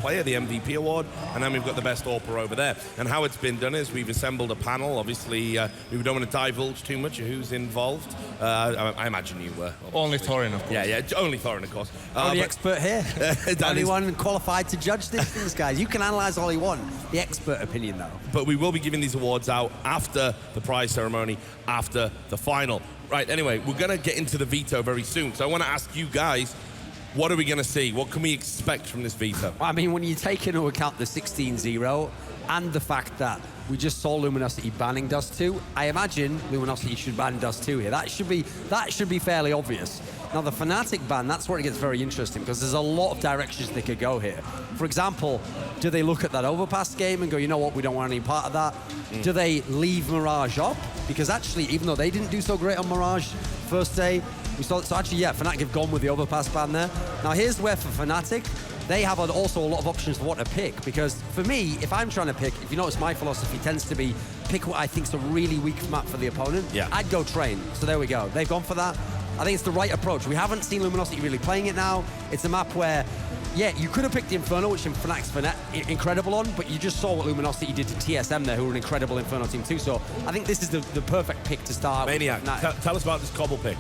player, the MVP award, and then we've got the best AWPer over there. And how it's been done is we've assembled a panel. Obviously, we don't want to divulge too much of who's involved. I imagine you were. Only Thorin, of course. Yeah, only Thorin, of course. Only expert here. Only one qualified to judge things, guys. You can analyze all you want. The expert opinion, though. But we will be giving these awards out after the prize ceremony, after the final. Right, anyway, we're going to get into the veto very soon. So I want to ask you guys, what are we going to see? What can we expect from this veto? I mean, when you take into account the 16-0 and the fact that we just saw Luminosity banning Dust 2, I imagine Luminosity should ban Dust 2 here. That should be fairly obvious. Now, the Fnatic ban, that's where it gets very interesting because there's a lot of directions they could go here. For example, do they look at that overpass game and go, you know what, we don't want any part of that? Do they leave Mirage up? Because actually, even though they didn't do so great on Mirage first day, we saw, so actually, yeah, Fnatic have gone with the overpass ban there. Now, here's where for Fnatic, they have also a lot of options for what to pick, because for me, if I'm trying to pick, if you notice my philosophy tends to be pick what I think is a really weak map for the opponent, I'd go Train. So there we go. They've gone for that. I think it's the right approach. We haven't seen Luminosity really playing it now. It's a map where, yeah, you could have picked the Inferno, which Fnatic's incredible on, but you just saw what Luminosity did to TSM there, who were an incredible Inferno team too. So I think this is the perfect pick to start. Maniac, tell us about this Cobble pick.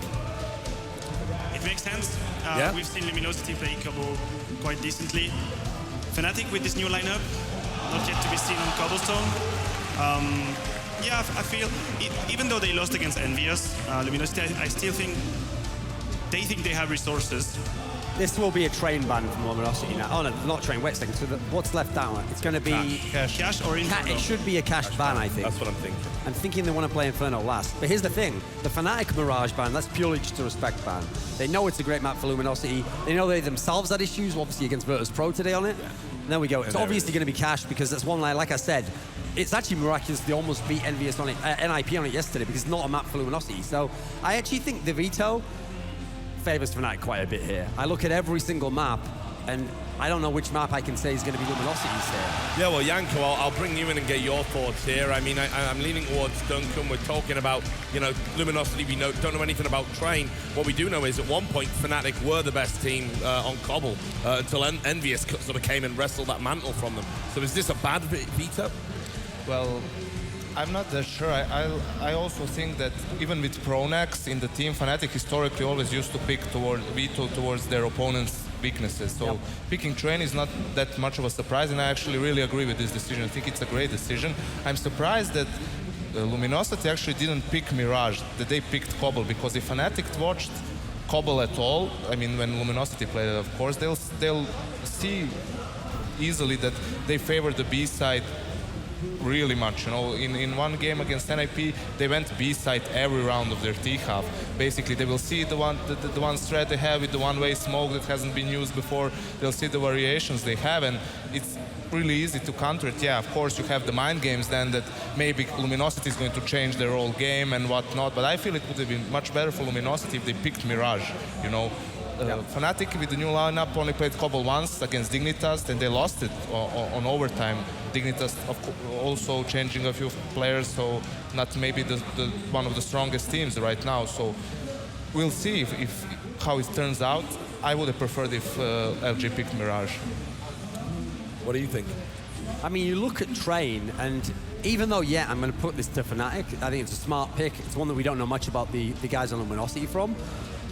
It makes sense. We've seen Luminosity play Cobble quite decently. Fnatic with this new lineup, not yet to be seen on Cobblestone. Yeah, I feel, even though they lost against Envious, Luminosity, I still think they have resources. This will be a Train ban from Luminosity now. Oh no, not Train, wait a second. So what's left down? It's going to be... Cash or Inferno. It should be a cash ban, I think. That's what I'm thinking. I'm thinking they want to play Inferno last. But here's the thing, the Fnatic Mirage ban, that's purely just a respect ban. They know it's a great map for Luminosity. They know they themselves had issues, obviously against Virtus Pro today on it. Yeah. And there we go. It's obviously going to be cash because that's one line, like I said, it's actually miraculous they almost beat Envious on it, NIP on it yesterday because it's not a map for Luminosity. So I actually think the veto favors Fnatic quite a bit here. I look at every single map and I don't know which map I can say is going to be Luminosity's here. Yeah, well, Janko, I'll bring you in and get your thoughts here. I mean, I'm leaning towards Duncan. We're talking about, you know, Luminosity. We don't know anything about Train. What we do know is at one point, Fnatic were the best team on Cobble until Envious sort of came and wrestled that mantle from them. So is this a bad veto? Well, I'm not that sure. I also think that even with Pronax in the team, Fnatic historically always used to pick veto towards their opponents' weaknesses. So picking Train is not that much of a surprise, and I actually really agree with this decision. I think it's a great decision. I'm surprised that Luminosity actually didn't pick Mirage, that they picked Cobble, because if Fnatic watched Cobble at all, I mean, when Luminosity played it, of course, they'll see easily that they favor the B side really much. You know, in one game against NIP, they went B side every round of their T half. Basically, they will see the one strat they have with the one-way smoke that hasn't been used before. They'll see the variations they have, and it's really easy to counter it. Yeah, of course, you have the mind games then that maybe Luminosity is going to change their whole game and whatnot. But I feel it would have been much better for Luminosity if they picked Mirage. You know. Fnatic with the new lineup only played Cobble once against Dignitas, and they lost it on overtime. Dignitas also changing a few players, so not maybe the one of the strongest teams right now. So we'll see if how it turns out. I would have preferred if LG picked Mirage. What do you think? I mean, you look at Train, and even though, yeah, I'm going to put this to Fnatic, I think it's a smart pick. It's one that we don't know much about the guys on Luminosity from.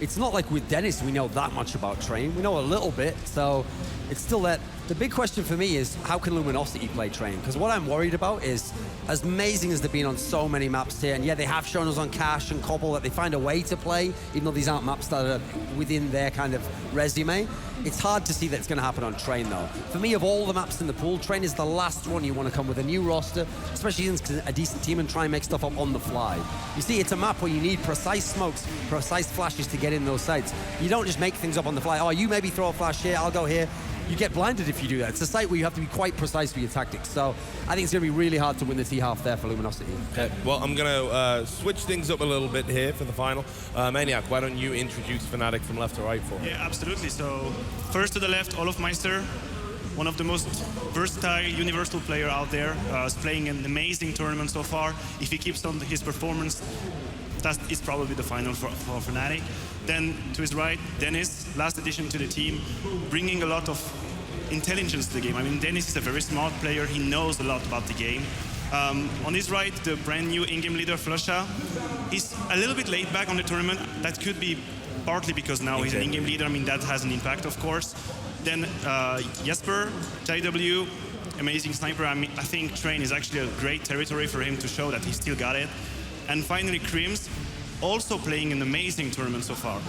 It's not like with Dennis we know that much about Train. We know a little bit, so it's still that. The big question for me is, how can Luminosity play Train? Because what I'm worried about is, as amazing as they've been on so many maps here, and yeah, they have shown us on Cash and Cobble that they find a way to play, even though these aren't maps that are within their kind of resume. It's hard to see that it's going to happen on Train, though. For me, of all the maps in the pool, Train is the last one you want to come with a new roster, especially against a decent team, and try and make stuff up on the fly. You see, it's a map where you need precise smokes, precise flashes to get in those sites. You don't just make things up on the fly. Oh, you maybe throw a flash here, I'll go here. You get blinded if you do that. It's a site where you have to be quite precise with your tactics. So I think it's going to be really hard to win the T-half there for Luminosity. Okay. Well, I'm going to switch things up a little bit here for the final. Maniac, why don't you introduce Fnatic from left to right for me? Yeah, absolutely. So first to the left, Olofmeister, one of the most versatile universal player out there. Is playing an amazing tournament so far. If he keeps on his performance, that is probably the final for Fnatic. Then to his right, Dennis, last addition to the team, bringing a lot of intelligence to the game. I mean, Dennis is a very smart player. He knows a lot about the game. On his right, the brand new in-game leader, Flusha, is a little bit laid back on the tournament. That could be partly because now he's an in-game leader. I mean, that has an impact, of course. Then Jesper, JW, amazing sniper. I think Train is actually a great territory for him to show that he still got it. And finally, Crims, also playing an amazing tournament so far.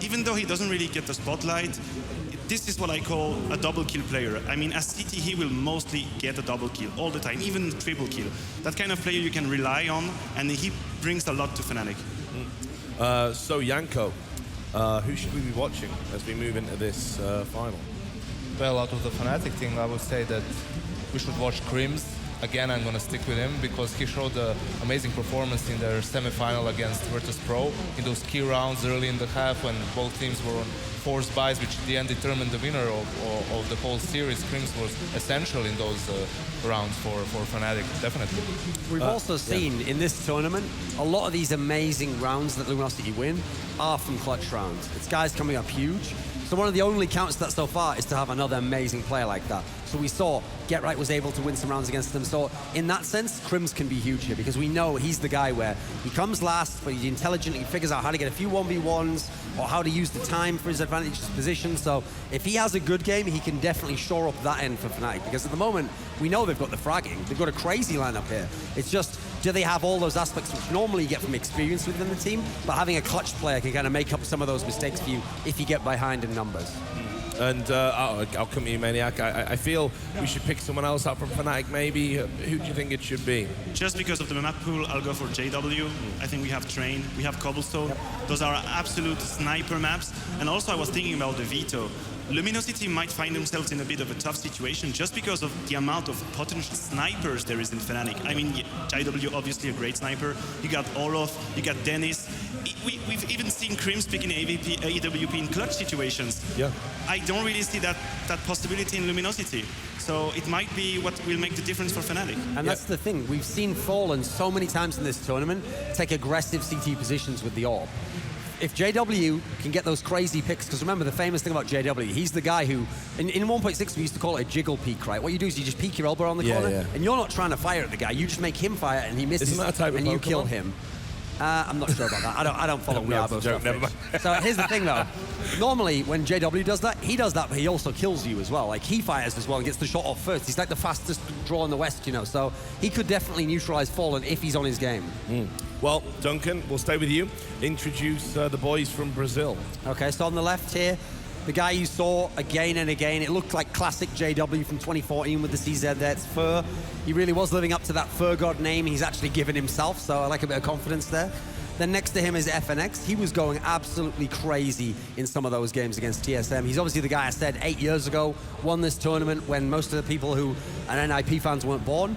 Even though he doesn't really get the spotlight, this is what I call a double kill player. I mean, as CT, he will mostly get a double kill all the time, even triple kill. That kind of player you can rely on, and he brings a lot to Fnatic. So Janko, who should we be watching as we move into this final? Well, out of the Fnatic team, I would say that we should watch Crims. Again, I'm going to stick with him because he showed an amazing performance in their semi-final against Virtus.pro in those key rounds early in the half when both teams were on forced buys, which in the end determined the winner of the whole series. Crims was essential in those rounds for Fnatic, definitely. We've also seen in this tournament a lot of these amazing rounds that Luminosity win are from clutch rounds. It's guys coming up huge. So one of the only counts to that so far is to have another amazing player like that. So we saw Get Right was able to win some rounds against them. So in that sense, Crims can be huge here because we know he's the guy where he comes last, but he intelligently figures out how to get a few 1v1s or how to use the time for his advantage, his position. So if he has a good game, he can definitely shore up that end for Fnatic because at the moment, we know they've got the fragging. They've got a crazy lineup here. It's just, do they have all those aspects which normally you get from experience within the team, but having a clutch player can kind of make up some of those mistakes for you if you get behind in numbers. And I'll come to you, Maniac. I feel we should pick someone else out from Fnatic, maybe. Who do you think it should be? Just because of the map pool, I'll go for JW. I think we have Train, we have Cobblestone. Those are absolute sniper maps. And also I was thinking about the Veto. Luminosity might find themselves in a bit of a tough situation just because of the amount of potential snipers there is in Fnatic. I mean, JW, obviously a great sniper. You got Olof, you got Dennis. We've even seen Crims picking AWP in clutch situations. Yeah. I don't really see that possibility in Luminosity. So it might be what will make the difference for Fnatic. And that's the thing. We've seen Fallen so many times in this tournament take aggressive CT positions with the AWP. If JW can get those crazy picks, because remember the famous thing about JW, he's the guy who, in 1.6 we used to call it a jiggle peek, right? What you do is you just peek your elbow on the corner, and you're not trying to fire at the guy, you just make him fire and he misses, Isn't that a type of and you Pokemon? kill him. I'm not sure about that. I don't follow Weeabo stuff. Never mind. So here's the thing though. Normally when JW does that, but he also kills you as well. Like he fires as well and gets the shot off first. He's like the fastest draw in the West, you know. So he could definitely neutralize Fallen if he's on his game. Well, Duncan, we'll stay with you. Introduce the boys from Brazil. Okay, so on the left here, the guy you saw again and again, it looked like classic JW from 2014 with the CZ there. It's Fur. He really was living up to that Fur God name he's actually given himself, so I like a bit of confidence there. Then next to him is FNX. He was going absolutely crazy in some of those games against TSM. He's obviously the guy I said 8 years ago, won this tournament when most of the people who are NIP fans weren't born.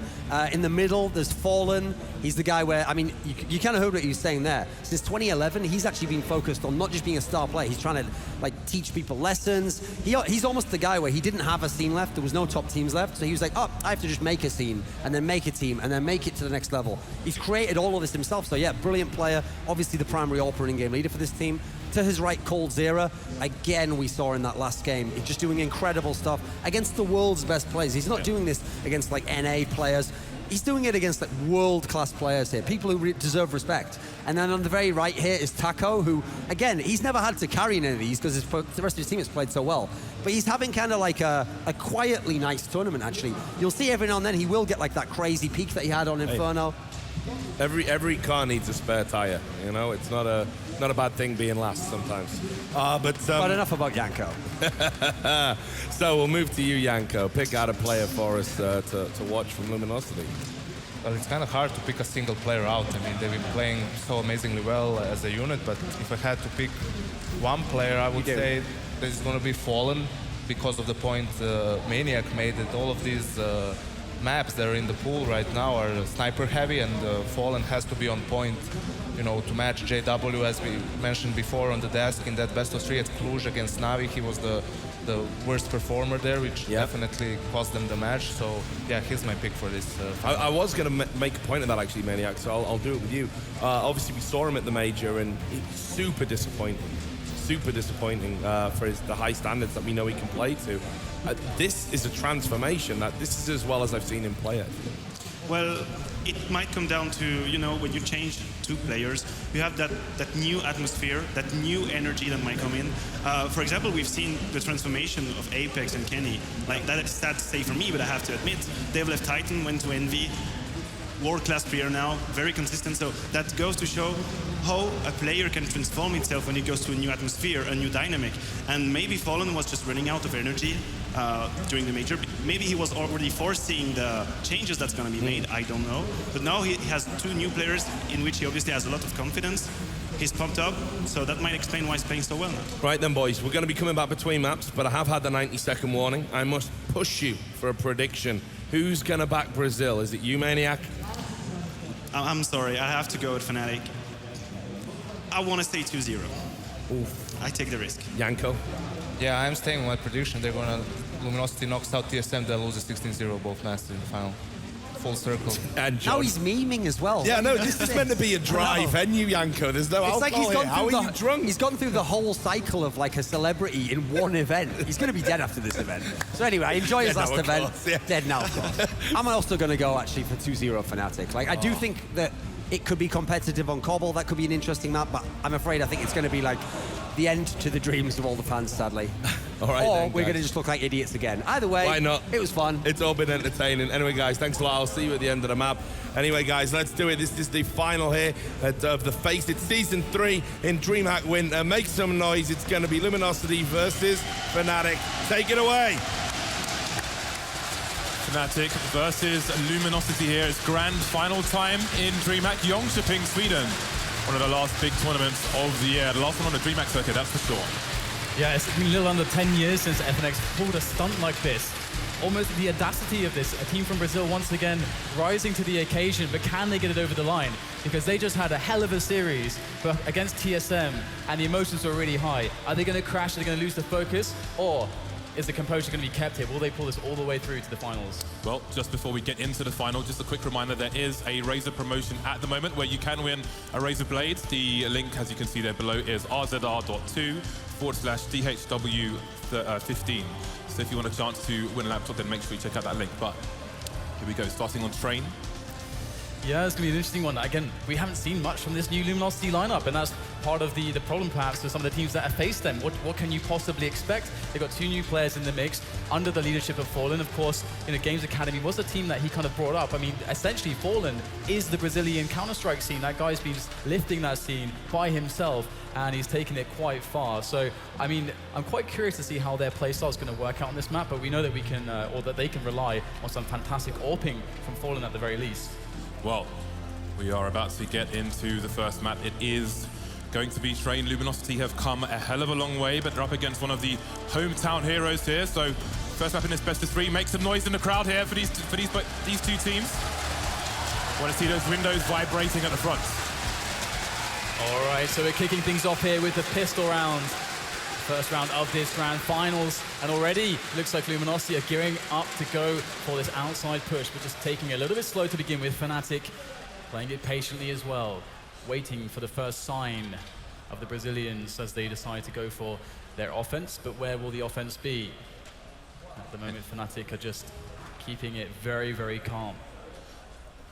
In the middle, there's Fallen. He's the guy where, I mean, you kind of heard what he was saying there. Since 2011, he's actually been focused on not just being a star player, he's trying to like teach people lessons. He's almost the guy where he didn't have a scene left, there was no top teams left, so he was like, oh, I have to just make a scene, and then make a team, and then make it to the next level. He's created all of this himself, so yeah, brilliant player, obviously the primary AWP and in-game leader for this team. To his right, coldzera. Again, we saw in that last game, he's just doing incredible stuff against the world's best players. He's not doing this against like NA players. He's doing it against like world-class players here, people who deserve respect. And then on the very right here is Taco, who, again, he's never had to carry any of these because the rest of his team has played so well. But he's having kind of like a quietly nice tournament, actually. You'll see every now and then he will get like that crazy peak that he had on Inferno. Every car needs a spare tire, you know? It's not a bad thing being last sometimes. But enough about Janko. So we'll move to you, Janko. Pick out a player for us to watch from Luminosity. Well, it's kind of hard to pick a single player out. I mean, they've been playing so amazingly well as a unit, but if I had to pick one player, I would say this is going to be Fallen because of the point Maniac made that all of these maps that are in the pool right now are sniper heavy, and Fallen has to be on point, you know, to match JW, as we mentioned before on the desk in that best of 3 at Cluj against Navi. He was the worst performer there, which definitely cost them the match. So yeah, he's my pick for this final. I was going to make a point of that actually, Maniac, so I'll do it with you. Obviously we saw him at the major and he's super disappointing. super disappointing for the high standards that we know he can play to. This is a transformation. This is as well as I've seen him play it. Well, it might come down to, you know, when you change two players, you have that new atmosphere, that new energy that might come in. For example, we've seen the transformation of Apex and Kenny. Like, that is sad to say for me, but I have to admit, they've left Titan, went to Envy, world-class player now, very consistent. So that goes to show how a player can transform itself when he goes to a new atmosphere, a new dynamic. And maybe Fallen was just running out of energy during the major. Maybe he was already foreseeing the changes that's going to be made. I don't know. But now he has two new players in which he obviously has a lot of confidence. He's pumped up, so that might explain why he's playing so well now. Right then, boys, we're going to be coming back between maps, but I have had the 90-second warning. I must push you for a prediction. Who's going to back Brazil? Is it you, Maniac? I'm sorry, I have to go with Fnatic. I want to say 2-0. I take the risk. Janko? Yeah, I'm staying with my prediction. They're gonna Luminosity knocks out TSM, they'll lose 16-0 both matches in the final. Full circle. And John. Now he's memeing as well. Yeah, no, this is meant to be a dry venue, Janko. There's no alcohol here. How are you drunk? He's gone through the whole cycle of like a celebrity in one event. He's going to be dead after this event. So anyway, enjoy his last event. Course, yeah. Dead now, of course. I'm also going to go actually for 2-0 Fnatic. Like, I do think that it could be competitive on Cobble. That could be an interesting map, but I'm afraid I think it's going to be like the end to the dreams of all the fans, sadly. All right, or then, we're going to just look like idiots again. Either way, why not? It was fun. It's all been entertaining. Anyway, guys, thanks a lot. I'll see you at the end of the map. Anyway, guys, let's do it. This is the final here of the Faceit Season 3 in DreamHack Winter. Make some noise. It's going to be Luminosity versus Fnatic. Take it away. Fnatic versus Luminosity here. It's grand final time in DreamHack Jönköping, Sweden. One of the last big tournaments of the year. The last one on the DreamHack circuit, that's for sure. Yeah, it's been a little under 10 years since FNX pulled a stunt like this. Almost the audacity of this. A team from Brazil once again rising to the occasion, but can they get it over the line? Because they just had a hell of a series but against TSM, and the emotions were really high. Are they going to crash? Are they going to lose the focus? Or is the composure going to be kept here? Will they pull this all the way through to the finals? Well, just before we get into the final, just a quick reminder, there is a Razer promotion at the moment where you can win a Razer Blade. The link, as you can see there below, is rzr.2/DHW15. So if you want a chance to win a laptop, then make sure you check out that link. But here we go, starting on Train. Yeah, it's going to be an interesting one. Again, we haven't seen much from this new Luminosity lineup, and that's part of the problem perhaps for some of the teams that have faced them. What can you possibly expect? They've got two new players in the mix under the leadership of Fallen. Of course, Games Academy was the team that he kind of brought up. I mean, essentially, Fallen is the Brazilian Counter-Strike scene. That guy's been just lifting that scene by himself, and he's taken it quite far. So, I mean, I'm quite curious to see how their playstyle is going to work out on this map, but we know that we can, or that they can rely on some fantastic AWPing from Fallen at the very least. Well, we are about to get into the first map. It is going to be Train. Luminosity have come a hell of a long way, but they're up against one of the hometown heroes here. So first map in this best of three. Make some noise in the crowd here for these two teams. Want to see those windows vibrating at the front. All right, so we're kicking things off here with the pistol round. First round of this grand finals, and already looks like Luminosity are gearing up to go for this outside push, but just taking it a little bit slow to begin with. Fnatic playing it patiently as well, waiting for the first sign of the Brazilians as they decide to go for their offense. But where will the offense be? At the moment, Fnatic are just keeping it very, very calm.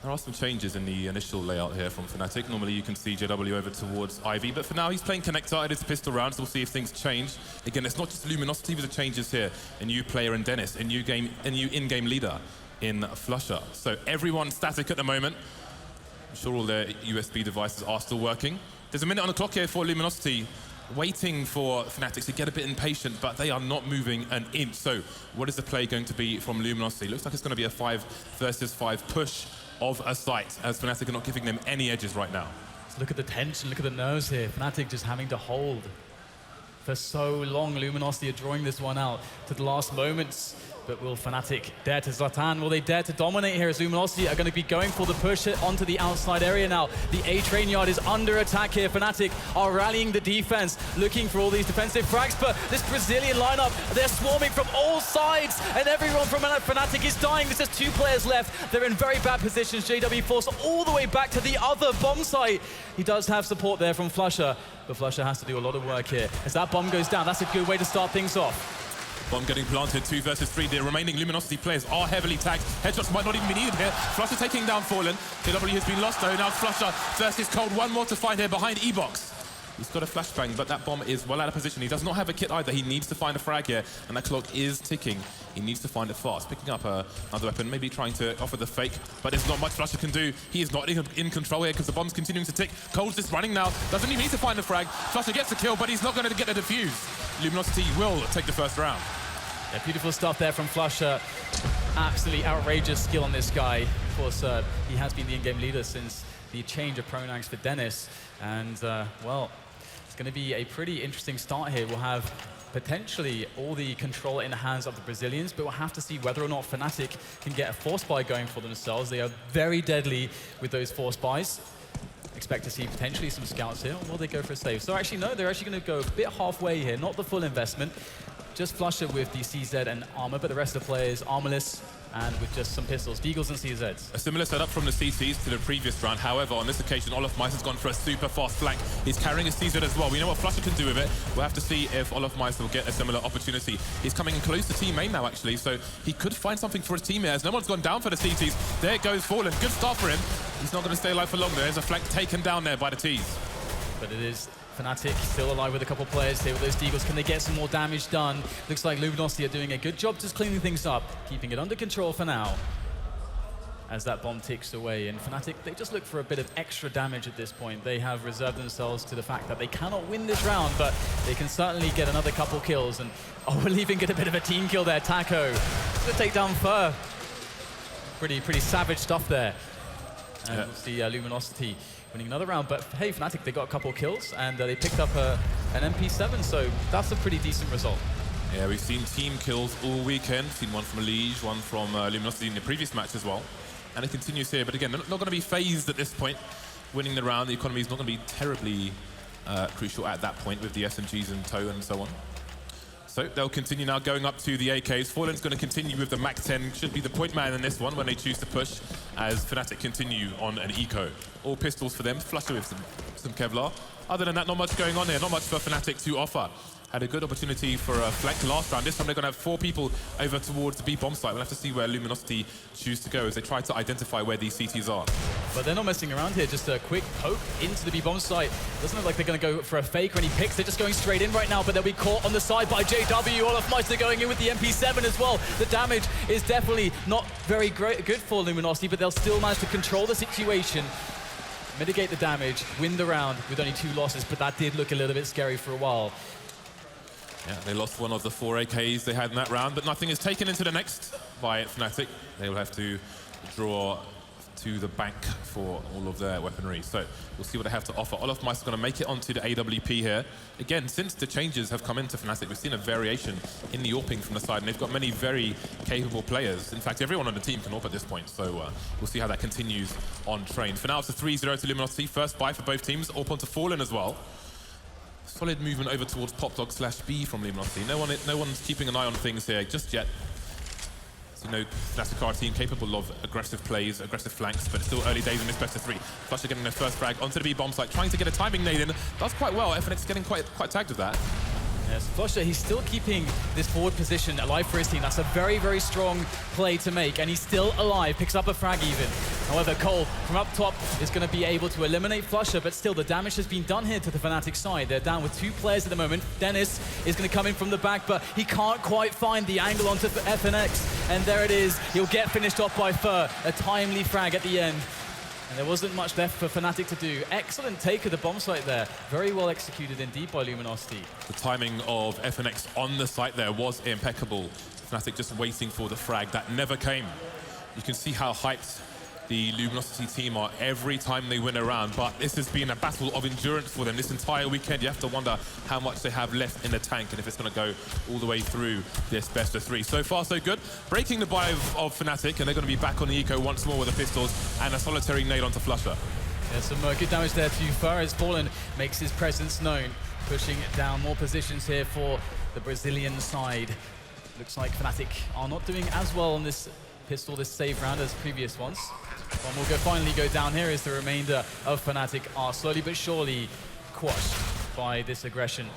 There are some changes in the initial layout here from Fnatic. Normally you can see JW over towards Ivy, but for now he's playing Connector. It is pistol round, so we'll see if things change. Again, it's not just Luminosity with the changes here. A new player in Dennis, a new in-game leader in Flusher. So everyone's static at the moment. I'm sure all their USB devices are still working. There's a minute on the clock here for Luminosity, waiting for Fnatic to get a bit impatient, but they are not moving an inch. So what is the play going to be from Luminosity? Looks like it's going to be a 5 versus 5 push of a site, as Fnatic are not giving them any edges right now. So look at the tension, look at the nerves here. Fnatic just having to hold for so long. Luminosity are drawing this one out to the last moments. But will Fnatic dare to Zlatan? Will they dare to dominate here as Luminosity are going to be going for the push onto the outside area now? The A train yard is under attack here. Fnatic are rallying the defense, looking for all these defensive frags, but this Brazilian lineup, they're swarming from all sides, and everyone from Fnatic is dying. There's just 2 players left. They're in very bad positions. JW forced all the way back to the other bomb site. He does have support there from flusha, but flusha has to do a lot of work here. As that bomb goes down, that's a good way to start things off. Bomb getting planted, 2 versus 3. The remaining Luminosity players are heavily tagged. Headshots might not even be needed here. flusha taking down Fallen. JW has been lost though. Now flusha versus Cold. 1 more to find here behind E-Box. He's got a flashbang, but that bomb is well out of position. He does not have a kit either. He needs to find a frag here, and that clock is ticking. He needs to find it fast. Picking up another weapon, maybe trying to offer the fake, but there's not much flusha can do. He is not in control here because the bomb's continuing to tick. Cold's just running now. Doesn't even need to find the frag. flusha gets the kill, but he's not going to get the defuse. Luminosity will take the first round. Yeah, beautiful stuff there from flusha. Absolutely outrageous skill on this guy. Of course, he has been the in-game leader since the change of pronouns for Dennis. And, well, it's going to be a pretty interesting start here. We'll have potentially all the control in the hands of the Brazilians, but we'll have to see whether or not Fnatic can get a force buy going for themselves. They are very deadly with those force buys. Expect to see potentially some scouts here, or will they go for a save? So actually, no, they're actually going to go a bit halfway here, not the full investment. Just flusha with the CZ and armor, but the rest of the players armorless and with just some pistols, Deagles and CZs. A similar setup from the CCs to the previous round. However, on this occasion, Olaf Meiss has gone for a super fast flank. He's carrying a CZ as well. We know what flusha can do with it. We'll have to see if Olaf Meiss will get a similar opportunity. He's coming close to team main now, actually, so he could find something for his team here, as no one's gone down for the CTs. There goes Fallen. Good start for him. He's not going to stay alive for long. There's a flank taken down there by the T's. But it is Fnatic still alive with a couple players here with those Deagles. Can they get some more damage done? Looks like Luminosity are doing a good job just cleaning things up, keeping it under control for now. As that bomb ticks away, and Fnatic, they just look for a bit of extra damage at this point. They have reserved themselves to the fact that they cannot win this round, but they can certainly get another couple kills. And oh, we'll even get a bit of a team kill there. Taco gonna take down Fur. Pretty savage stuff there. And we'll see Luminosity winning another round, but hey, Fnatic, they got a couple kills, and they picked up an MP7, so that's a pretty decent result. Yeah, we've seen team kills all weekend. Seen one from Liege, one from Luminosity in the previous match as well. And it continues here, but again, they're not going to be phased at this point. Winning the round, the economy is not going to be terribly crucial at that point with the SMGs in tow and so on. So they'll continue now going up to the AKs. Fallen's going to continue with the Mac 10. Should be the point man in this one when they choose to push, as Fnatic continue on an eco. All pistols for them, flusha with some Kevlar. Other than that, not much going on here. Not much for Fnatic to offer. Had a good opportunity for a flank last round. This time they're going to have 4 people over towards the B bomb site. We'll have to see where Luminosity choose to go as they try to identify where these CTs are. But they're not messing around here. Just a quick poke into the B bomb site. Doesn't look like they're going to go for a fake or any picks. They're just going straight in right now, but they'll be caught on the side by JW. Olaf Meiss, they're going in with the MP7 as well. The damage is definitely not very good for Luminosity, but they'll still manage to control the situation, mitigate the damage, win the round with only 2 losses, but that did look a little bit scary for a while. Yeah, they lost one of the 4 AKs they had in that round, but nothing is taken into the next by Fnatic. They will have to draw to the bank for all of their weaponry. So we'll see what they have to offer. Olaf Meiss is going to make it onto the AWP here. Again, since the changes have come into Fnatic, we've seen a variation in the AWPing from the side, and they've got many very capable players. In fact, everyone on the team can AWP at this point, so we'll see how that continues on train. For now, it's a 3-0 to Luminosity. First buy for both teams. AWP onto Fallen as well. Solid movement over towards Popdog/B from Luminosity. No one's keeping an eye on things here just yet. So, you know, Fnatic are a team capable of aggressive plays, aggressive flanks, but it's still early days in this best of 3. flusha getting their first frag onto the B bomb site, trying to get a timing nade in. Does quite well. Fnatic's getting quite tagged with that. Yes, flusha, he's still keeping this forward position alive for his team. That's a very, very strong play to make, and he's still alive, picks up a frag even. However, Cole from up top is going to be able to eliminate flusha, but still the damage has been done here to the Fnatic side. They're down with 2 players at the moment. Dennis is going to come in from the back, but he can't quite find the angle onto FNX, and there it is. He'll get finished off by Fur. A timely frag at the end. And there wasn't much left for Fnatic to do. Excellent take of the bomb site there. Very well executed indeed by Luminosity. The timing of FNX on the site there was impeccable. Fnatic just waiting for the frag that never came. You can see how hyped the Luminosity team are every time they win a round, but this has been a battle of endurance for them this entire weekend. You have to wonder how much they have left in the tank and if it's going to go all the way through this best of 3. So far, so good. Breaking the buy of Fnatic, and they're going to be back on the eco once more with the pistols and a solitary nade onto Flusher. Yeah, some good damage there to Fur as Fallen makes his presence known, pushing down more positions here for the Brazilian side. Looks like Fnatic are not doing as well on this pistol, this save round, as previous ones. One will finally go down here as the remainder of Fnatic are slowly but surely quashed by this aggression.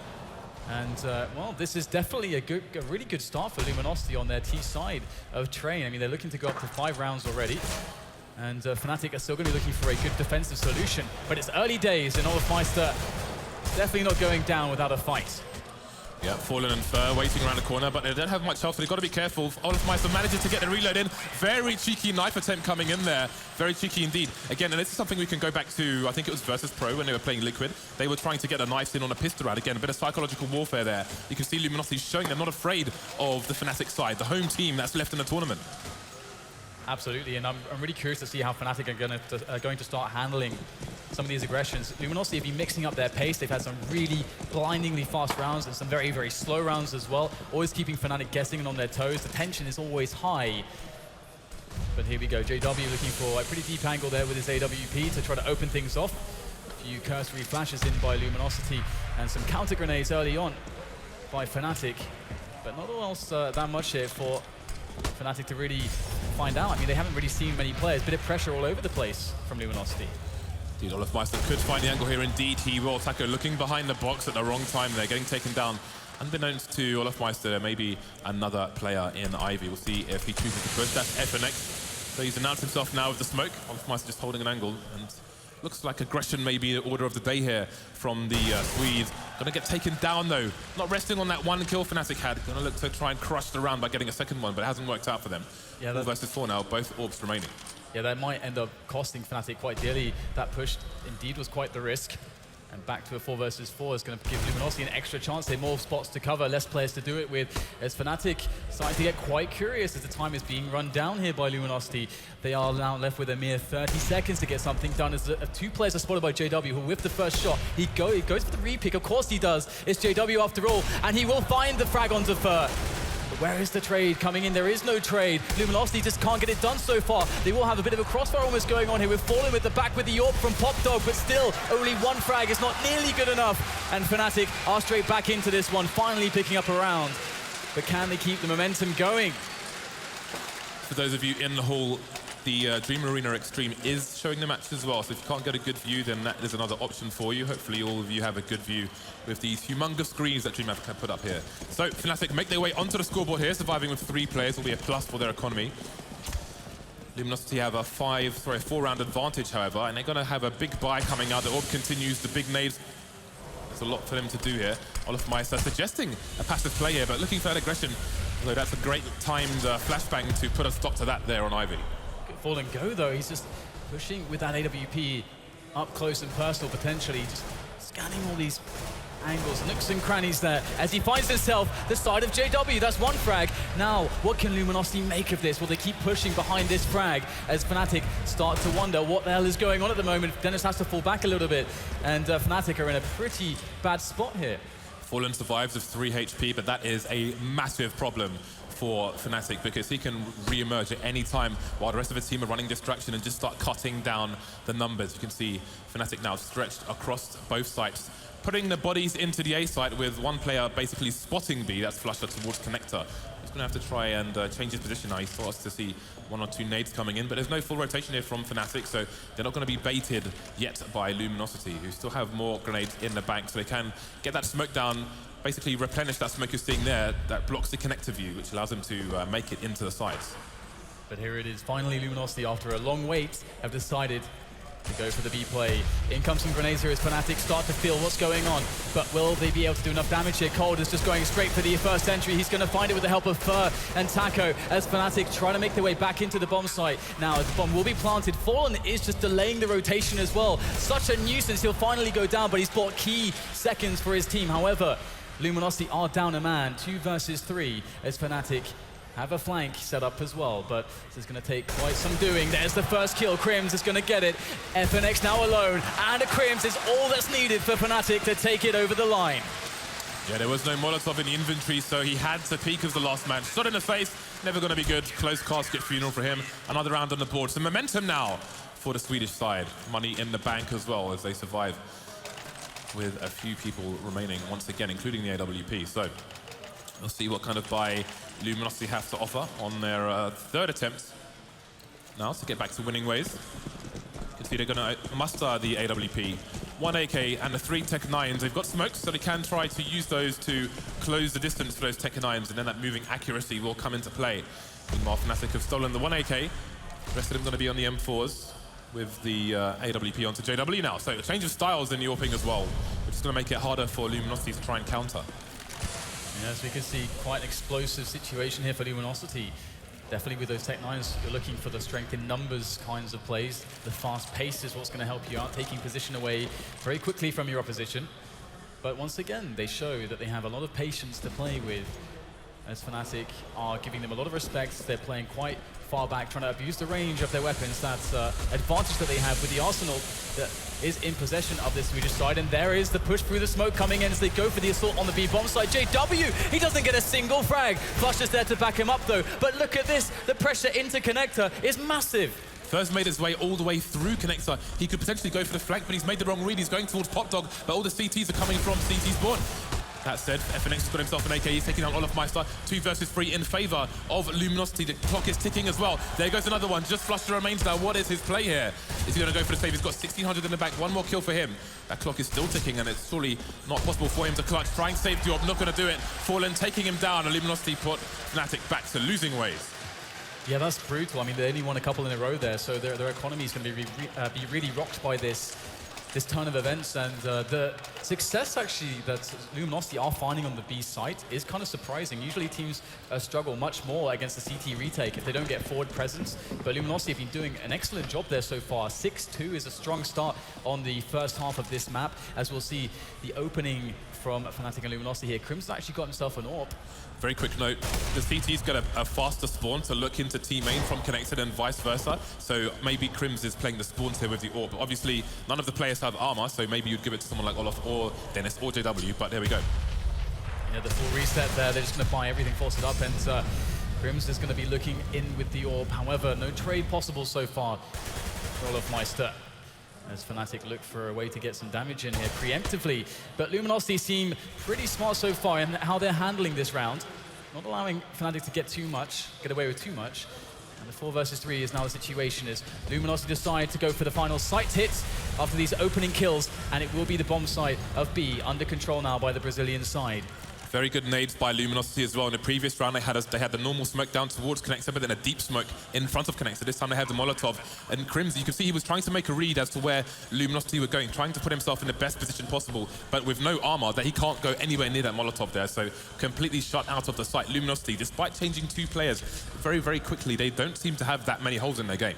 And, well, this is definitely a really good start for Luminosity on their T side of Train. I mean, they're looking to go up to 5 rounds already. And Fnatic are still going to be looking for a good defensive solution. But it's early days, and olofmeister definitely not going down without a fight. Yeah, Fallen and Fur waiting around the corner, but they don't have much health, so they've got to be careful. olofmeister manages to get the reload in. Very cheeky knife attempt coming in there. Very cheeky indeed. Again, and this is something we can go back to, I think it was Versus Pro when they were playing Liquid. They were trying to get the knives in on a pistol round. Again, a bit of psychological warfare there. You can see Luminosity showing they're not afraid of the Fnatic side, the home team that's left in the tournament. Absolutely, and I'm really curious to see how Fnatic are going to start handling some of these aggressions. Luminosity have been mixing up their pace. They've had some really blindingly fast rounds and some very, very slow rounds as well, always keeping Fnatic guessing and on their toes. The tension is always high. But here we go, JW looking for a pretty deep angle there with his AWP to try to open things off. A few cursory flashes in by Luminosity and some counter grenades early on by Fnatic. But not else that much here for Fnatic to really find out. I mean, they haven't really seen many players. Bit of pressure all over the place from Luminosity. Indeed, olofmeister could find the angle here. Indeed, he will. Taco looking behind the box at the wrong time there, getting taken down. Unbeknownst to olofmeister, there may be another player in Ivy. We'll see if he chooses to push. That's Fnatic. So he's announced himself now with the smoke. olofmeister just holding an angle, and looks like aggression may be the order of the day here from the Swedes. Gonna get taken down though. Not resting on that one kill Fnatic had. Gonna look to try and crush the round by getting a second one, but it hasn't worked out for them. Yeah, 4 versus 4 now, both orbs remaining. Yeah, that might end up costing Fnatic quite dearly. That push indeed was quite the risk. And back to a 4 versus 4 is going to give Luminosity an extra chance. They have more spots to cover, less players to do it with. As Fnatic starting to get quite curious as the time is being run down here by Luminosity. They are now left with a mere 30 seconds to get something done as 2 players are spotted by JW, who with the first shot, he goes for the repick. Of course he does. It's JW after all, and he will find the frag onto Fur. But where is the trade coming in? There is no trade. Luminosity just can't get it done so far. They will have a bit of a crossfire almost going on here. We're falling with the back with the AWP from Popdog, but still only 1 frag is not nearly good enough. And Fnatic are straight back into this one, finally picking up a round. But can they keep the momentum going? For those of you in the hall, the Dream Arena Extreme is showing the match as well, so if you can't get a good view, then that is another option for you. Hopefully all of you have a good view with these humongous screens that DreamHack can put up here. So Fnatic make their way onto the scoreboard here, surviving with 3 players will be a plus for their economy. Luminosity have a 4-round advantage, however, and they're going to have a big buy coming out. The orb continues, the big nades. There's a lot for them to do here. olofmeister suggesting a passive play here, but looking for that aggression. Although that's a great timed flashbang to put a stop to that there on Ivy. Fall and go though, he's just pushing with that AWP up close and personal potentially, just scanning all these angles, nooks and crannies there as he finds himself the side of JW. That's 1 frag. Now, what can Luminosity make of this? Will they keep pushing behind this frag as Fnatic start to wonder what the hell is going on at the moment? Dennis has to fall back a little bit, and Fnatic are in a pretty bad spot here. Fallen survives with 3 HP, but that is a massive problem for Fnatic because he can re-emerge at any time while the rest of the team are running distraction and just start cutting down the numbers. You can see Fnatic now stretched across both sites, putting the bodies into the A site with 1 player basically spotting B, that's Flusher towards Connector. He's going to have to try and change his position now. He starts to see 1 or 2 nades coming in, but there's no full rotation here from Fnatic, so they're not going to be baited yet by Luminosity, who still have more grenades in the bank, so they can get that smoke down, basically replenish that smoke you're seeing there that blocks the connector view, which allows them to make it into the sides. But here it is, finally Luminosity, after a long wait, have decided to go for the B play. In comes some grenades here as Fnatic start to feel what's going on. But will they be able to do enough damage here? Cold is just going straight for the first entry. He's going to find it with the help of Fur and Taco as Fnatic try to make their way back into the bomb site. Now, the bomb will be planted. Fallen is just delaying the rotation as well. Such a nuisance. He'll finally go down, but he's bought key seconds for his team. However, Luminosity are down a man, 2 versus 3, as Fnatic have a flank set up as well, but this is going to take quite some doing. There's the first kill. Crims is going to get it. FNX now alone, and a Crims is all that's needed for Fnatic to take it over the line. Yeah, there was no Molotov in the inventory, so he had to peek as the last man. Shot in the face, never going to be good. Close casket funeral for him. Another round on the board. Some momentum now for the Swedish side. Money in the bank as well as they survive with a few people remaining once again, including the AWP. So we'll see what kind of buy Luminosity have to offer on their third attempt now to get back to winning ways. You can see they're going to muster the AWP. 1 AK and the 3 Tech 9s. They've got smokes, so they can try to use those to close the distance for those Tech 9s, and then that moving accuracy will come into play. Meanwhile, Fnatic have stolen the 1 AK. The rest of them going to be on the M4s with the AWP onto JW now. So a change of styles in the AWPing as well, which is going to make it harder for Luminosity to try and counter. Yes, we can see quite an explosive situation here for Luminosity. Definitely with those Tech 9s, you're looking for the strength in numbers kinds of plays. The fast pace is what's going to help you out, taking position away very quickly from your opposition. But once again, they show that they have a lot of patience to play with, as Fnatic are giving them a lot of respect. They're playing quite far back, trying to abuse the range of their weapons. That's advantage that they have with the arsenal that is in possession of this Swedish side. And there is the push through the smoke coming in as they go for the assault on the B bomb side. JW, he doesn't get a single frag. Flush is there to back him up though. But look at this, the pressure into Connector is massive. First made his way all the way through Connector. He could potentially go for the flank, but he's made the wrong read. He's going towards Pop Dog, but all the CTs are coming from CT spawn. That said, FNX has got himself an AK. He's taking out Olaf Meister. 2 versus 3 in favor of Luminosity. The clock is ticking as well. There goes another one. Just Flusher remains now. What is his play here? Is he going to go for the save? He's got 1,600 in the back. One more kill for him. That clock is still ticking, and it's surely not possible for him to clutch. Trying save Diop, not going to do it. Fallen taking him down, and Luminosity put Fnatic back to losing ways. Yeah, that's brutal. I mean, they only won a couple in a row there, so their economy is going to be really rocked by this turn of events, and the success actually that Luminosity are finding on the B site is kind of surprising. Usually teams struggle much more against the CT retake if they don't get forward presence, but Luminosity have been doing an excellent job there so far. 6-2 is a strong start on the first half of this map, as we'll see the opening from Fnatic and Luminosity here. Crimson actually got himself an AWP. Very quick note, the CT's got a faster spawn to look into T main from Connected and vice versa, so maybe Crims is playing the spawns here with the AWP. Obviously, none of the players have armor, so maybe you'd give it to someone like Olaf or Dennis or JW, but there we go. Yeah, the full reset there, they're just going to buy everything, force it up, and Crims is going to be looking in with the AWP. However, no trade possible so far for Olaf Meister, as Fnatic look for a way to get some damage in here preemptively. But Luminosity seem pretty smart so far in how they're handling this round, not allowing Fnatic to get away with too much. And the 4 versus 3 is now the situation, as Luminosity decide to go for the final site hit after these opening kills, and it will be the bomb site of B, under control now by the Brazilian side. Very good nades by Luminosity as well. In the previous round, they had the normal smoke down towards Connector, but then a deep smoke in front of Connector. This time they had the Molotov. And Crims, you can see he was trying to make a read as to where Luminosity were going, trying to put himself in the best position possible, but with no armor, that he can't go anywhere near that Molotov there. So completely shut out of the site. Luminosity, despite changing 2 players very, very quickly, they don't seem to have that many holes in their game.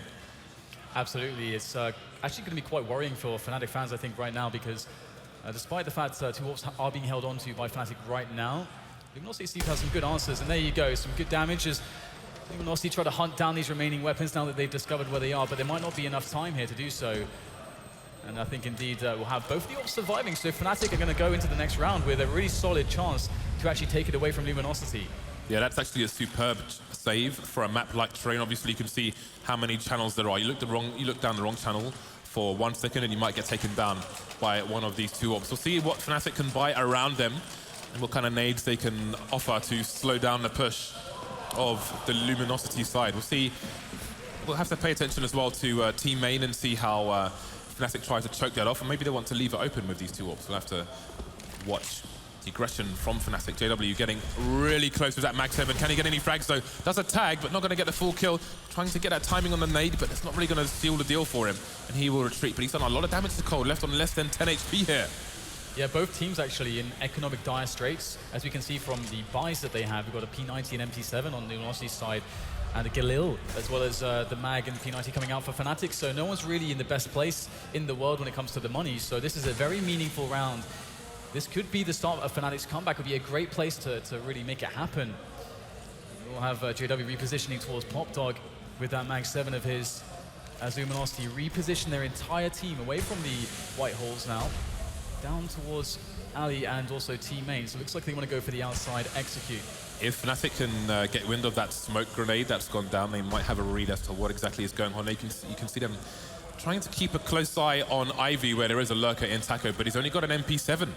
Absolutely. It's actually going to be quite worrying for Fnatic fans, I think, right now, because despite the fact 2 AWPs are being held onto by Fnatic right now, Luminosity seems to have some good answers, and there you go, some good damage as Luminosity try to hunt down these remaining weapons now that they've discovered where they are, but there might not be enough time here to do so. And I think indeed we'll have both the AWPs surviving, so Fnatic are going to go into the next round with a really solid chance to actually take it away from Luminosity. Yeah, that's actually a superb save for a map like Terrain. Obviously, you can see how many channels there are. You look down the wrong channel for 1 second and you might get taken down by one of these 2 AWPs. We'll see what Fnatic can buy around them and what kind of nades they can offer to slow down the push of the Luminosity side. We'll see. We'll have to pay attention as well to team main and see how Fnatic try to choke that off, and maybe they want to leave it open with these 2 AWPs. We'll have to watch the aggression from Fnatic. JW getting really close with that Mag 7. Can he get any frags though? Does a tag, but not going to get the full kill. Trying to get that timing on the nade, but it's not really going to seal the deal for him. And he will retreat, but he's done a lot of damage to Cole, left on less than 10 HP here. Yeah, both teams actually in economic dire straits. As we can see from the buys that they have, we've got a P90 and MT7 on the Luminosity side, and a Galil, as well as the Mag and P90 coming out for Fnatic. So no one's really in the best place in the world when it comes to the money. So this is a very meaningful round. This could be the start of Fnatic's comeback. It would be a great place to really make it happen. We'll have JW repositioning towards Popdog with that Mag 7 of his, as Luminosity reposition their entire team away from the white holes now, down towards Ali and also T-Main. So it looks like they want to go for the outside execute. If Fnatic can get wind of that smoke grenade that's gone down, they might have a read as to what exactly is going on. You can see them trying to keep a close eye on Ivy, where there is a lurker in Taco, but he's only got an MP7.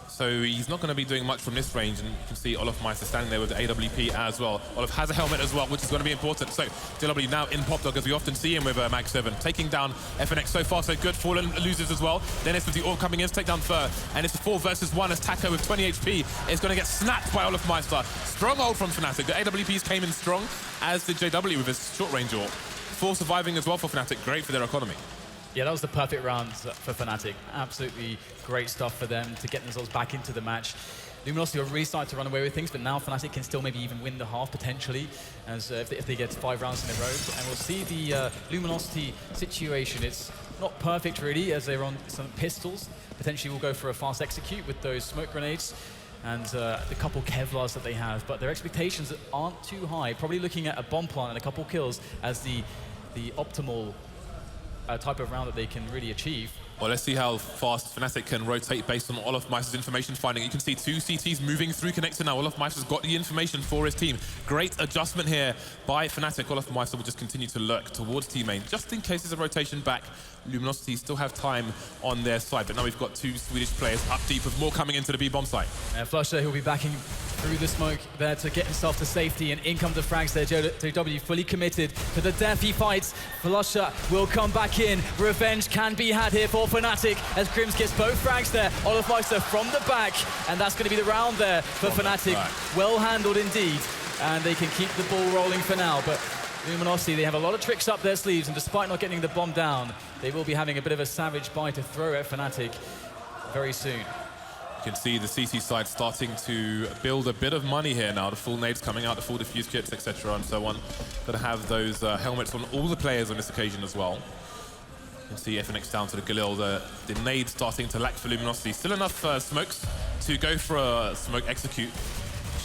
So he's not going to be doing much from this range, and you can see Olofmeister standing there with the AWP as well. Olaf has a helmet as well, which is going to be important. So JW now in Popdog, as we often see him with Mag 7, taking down FNX. So far so good. Fallen loses as well. Dennis with the orb coming in to take down Fur, and it's a 4 versus 1 as Taco with 20 HP is going to get snapped by Olofmeister. Stronghold from Fnatic. The AWPs came in strong, as did JW with his short range orb. 4 surviving as well for Fnatic. Great for their economy. Yeah, that was the perfect round for Fnatic. Absolutely great stuff for them to get themselves back into the match. Luminosity are really starting to run away with things, but now Fnatic can still maybe even win the half potentially, as if they get 5 rounds in a row. And we'll see the Luminosity situation. It's not perfect really, as they're on some pistols. Potentially we'll go for a fast execute with those smoke grenades and the couple Kevlars that they have, but their expectations aren't too high. Probably looking at a bomb plant and a couple kills as the optimal type of round that they can really achieve. Well, let's see how fast Fnatic can rotate based on Olofmeister's information finding. You can see 2 CTs moving through connector now. Olofmeister's got the information for his team. Great adjustment here by Fnatic. Olofmeister will just continue to lurk towards T-Main, just in case there's a rotation back. Luminosity still have time on their side, but now we've got 2 Swedish players up deep with more coming into the B-bomb site. Flusher, he'll be backing through the smoke there to get himself to safety, and in come the frags there. JW fully committed to the death he fights. Flusher will come back in. Revenge can be had here for Fnatic as Crims gets both frags there. Olofmeister from the back, and that's going to be the round there for Fnatic. Well handled indeed, and they can keep the ball rolling for now. But Luminosity, they have a lot of tricks up their sleeves, and despite not getting the bomb down, they will be having a bit of a savage buy to throw at Fnatic very soon. You can see the CC side starting to build a bit of money here now. The full nades coming out, the full diffuse kits, etc. and so on. Got to have those helmets on all the players on this occasion as well. You can see FNX down to the Galil, the nade starting to lack for Luminosity. Still enough smokes to go for a smoke execute,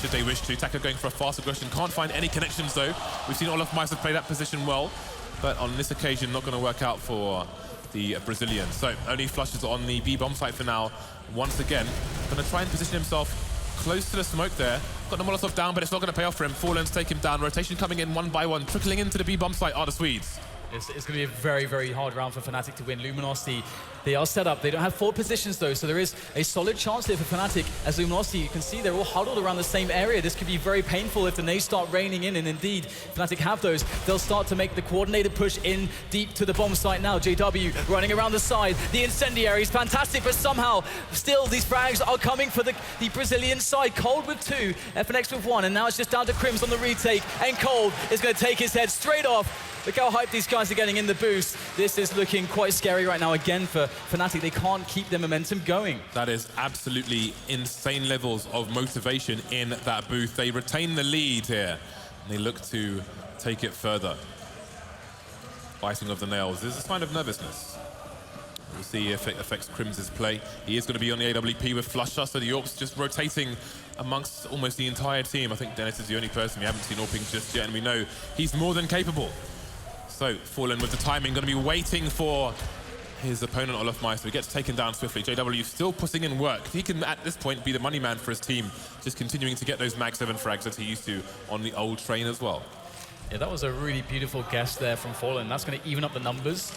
should they wish to. Taka going for a fast aggression. Can't find any connections though. We've seen Olofmeister play that position well, but on this occasion not going to work out for the Brazilian. So only Flushes on the B-bomb site for now. Once again, going to try and position himself close to the smoke there. Got the Molotov down, but it's not going to pay off for him. Fallen's take him down. Rotation coming in one by one. Trickling into the B-bomb site are the Swedes. It's going to be a very, very hard round for Fnatic to win. Luminosity, they are set up. They don't have 4 positions though, so there is a solid chance here for Fnatic. As Luminosity, you can see they're all huddled around the same area. This could be very painful if the nades start raining in, and indeed, Fnatic have those. They'll start to make the coordinated push in deep to the bomb site now. JW running around the side. The incendiary is fantastic, but somehow, still, these frags are coming for the Brazilian side. Cold with 2, FNX with 1, and now it's just down to Crims on the retake, and Cold is going to take his head straight off. Look how hyped these guys are getting in the boost. This is looking quite scary right now again for Fnatic. They can't keep their momentum going. That is absolutely insane levels of motivation in that booth. They retain the lead here, and they look to take it further. Biting of the nails. There's a sign of nervousness. We'll see if it affects Crims' play. He is going to be on the AWP with Flusher, so the Orcs just rotating amongst almost the entire team. I think Dennis is the only person we haven't seen AWPing just yet, and we know he's more than capable. So, Fallen with the timing, going to be waiting for his opponent, Olofmeister. He gets taken down swiftly. JW still putting in work. He can, at this point, be the money man for his team, just continuing to get those Mag 7 frags that he used to on the old train as well. Yeah, that was a really beautiful guess there from Fallen. That's going to even up the numbers.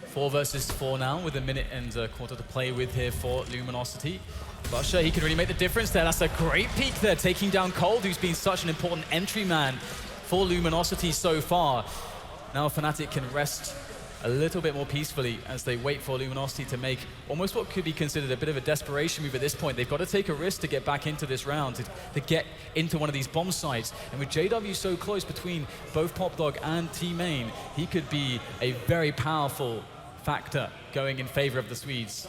4 versus 4 now, with a minute and a quarter to play with here for Luminosity. Flusher, he could really make the difference there. That's a great peek there, taking down Cold, who's been such an important entry man for Luminosity so far. Now Fnatic can rest a little bit more peacefully as they wait for Luminosity to make almost what could be considered a bit of a desperation move at this point. They've got to take a risk to get back into this round, to get into one of these bomb sites. And with JW so close between both Popdog and T-Main, he could be a very powerful factor going in favor of the Swedes.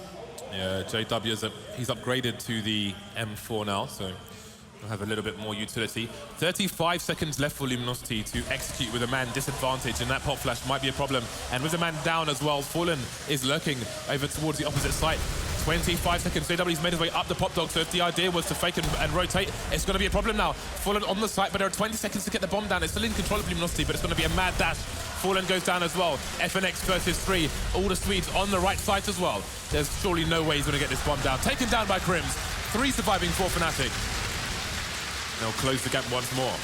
Yeah, JW, he's upgraded to the M4 now, so he'll have a little bit more utility. 35 seconds left for Luminosity to execute with a man disadvantage, and that pop flash might be a problem. And with a man down as well, Fallen is lurking over towards the opposite site. 25 seconds. JW's made his way up the pop dog, so if the idea was to fake and rotate, it's going to be a problem now. Fallen on the site, but there are 20 seconds to get the bomb down. It's still in control of Luminosity, but it's going to be a mad dash. Fallen goes down as well. FNX versus 3. All the Swedes on the right side as well. There's surely no way he's going to get this bomb down. Taken down by Crims. 3 surviving for Fnatic. They'll close the gap once more.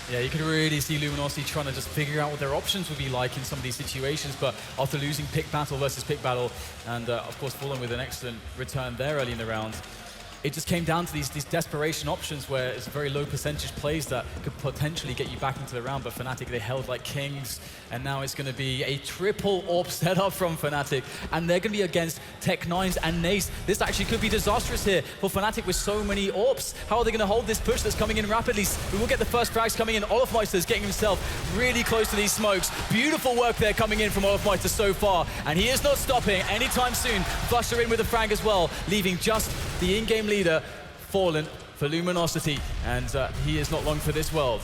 Yeah, you can really see Luminosity trying to just figure out what their options would be like in some of these situations, but after losing pick battle versus pick battle, and of course Fallen with an excellent return there early in the round, it just came down to these desperation options where it's very low percentage plays that could potentially get you back into the round, but Fnatic, they held like kings, and now it's going to be a triple AWP setup from Fnatic, and they're going to be against Tech9s and Nace. This actually could be disastrous here for Fnatic with so many AWPs. How are they going to hold this push that's coming in rapidly? We will get the first frags coming in. Olofmeister's getting himself really close to these smokes. Beautiful work there coming in from Olofmeister so far, and he is not stopping anytime soon. Flusher in with a frag as well, leaving just the in-game leader, Fallen, for Luminosity, and he is not long for this world.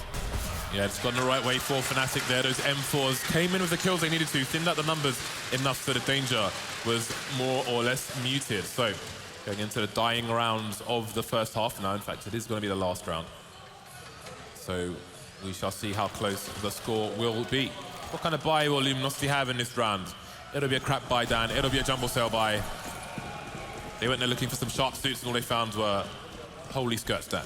Yeah, it's gone the right way for Fnatic there. Those M4s came in with the kills they needed to, thinned out the numbers enough so the danger was more or less muted. So, going into the dying rounds of the first half now. In fact, it is going to be the last round. So, we shall see how close the score will be. What kind of buy will Luminosity have in this round? It'll be a crap buy, Dan. It'll be a jumble sale buy. They went there looking for some sharp suits, and all they found were holy skirts there.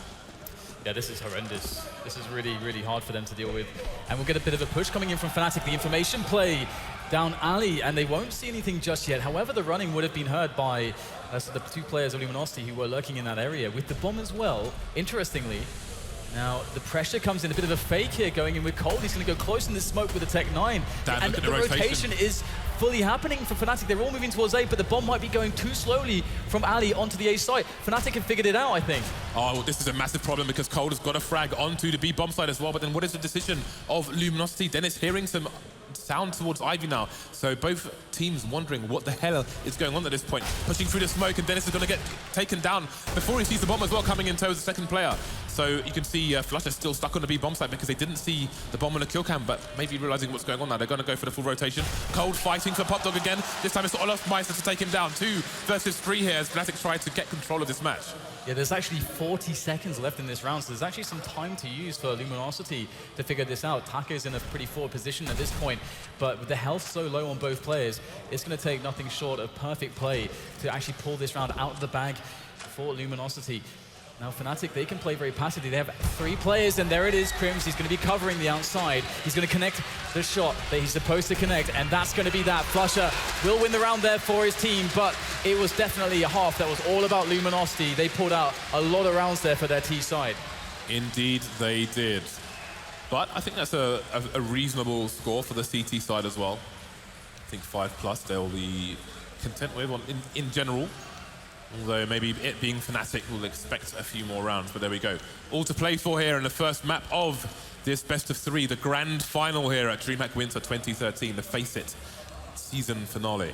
Yeah, this is horrendous. This is really, really hard for them to deal with. And we'll get a bit of a push coming in from Fnatic. The information play down alley, and they won't see anything just yet. However, the running would have been heard by the 2 players of Luminosity who were lurking in that area with the bomb as well. Interestingly, now the pressure comes in, a bit of a fake here going in with Cold. He's going to go close in this smoke with the Tech9. Dan, and the rotation is fully happening for Fnatic. They're all moving towards A, but the bomb might be going too slowly from alley onto the A site. Fnatic have figured it out, I think. Oh, well, this is a massive problem because Cold has got a frag onto the B bomb side as well, but then what is the decision of Luminosity? Dennis hearing some sound towards Ivy now, so both teams wondering what the hell is going on at this point. Pushing through the smoke, and Dennis is going to get taken down before he sees the bomb as well coming in towards the second player. So you can see Flusher still stuck on the B bomb site because they didn't see the bomb on the kill cam, but maybe realizing what's going on now, they're going to go for the full rotation. Cold fighting for Pop Dog again. This time it's Olofmeister to take him down. 2 versus 3 here as Fnatic try to get control of this match. Yeah, there's actually 40 seconds left in this round, so there's actually some time to use for Luminosity to figure this out. Taka is in a pretty forward position at this point, but with the health so low on both players, it's going to take nothing short of perfect play to actually pull this round out of the bag for Luminosity. Now Fnatic, they can play very passively. They have 3 players, and there it is, Crims. He's going to be covering the outside. He's going to connect the shot that he's supposed to connect, and that's going to be that. Flusher will win the round there for his team, but it was definitely a half that was all about Luminosity. They pulled out a lot of rounds there for their T side. Indeed, they did. But I think that's a reasonable score for the CT side as well. I think 5+ they'll be content with in general. Although maybe it being Fnatic, we'll expect a few more rounds, but there we go. All to play for here in the first map of this best of 3, the grand final here at DreamHack Winter 2013, the Faceit season finale.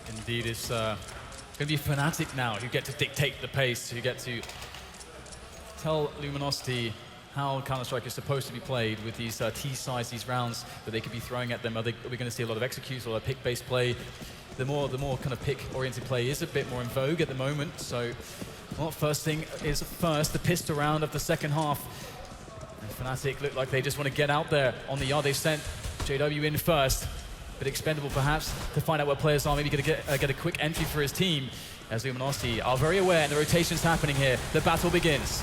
Indeed, it's going to be Fnatic now who get to dictate the pace, who get to tell Luminosity how Counter-Strike is supposed to be played with these T-sides, these rounds that they could be throwing at them. Are we going to see a lot of executes, a lot of pick-based play? The more kind of pick-oriented play is a bit more in vogue at the moment. So, well, first thing is first, the pistol round of the second half. And Fnatic look like they just want to get out there on the yard. They've sent JW in first, but expendable perhaps to find out where players are. Maybe get a quick entry for his team. As Luminosity are very aware, and the rotation's happening here. The battle begins.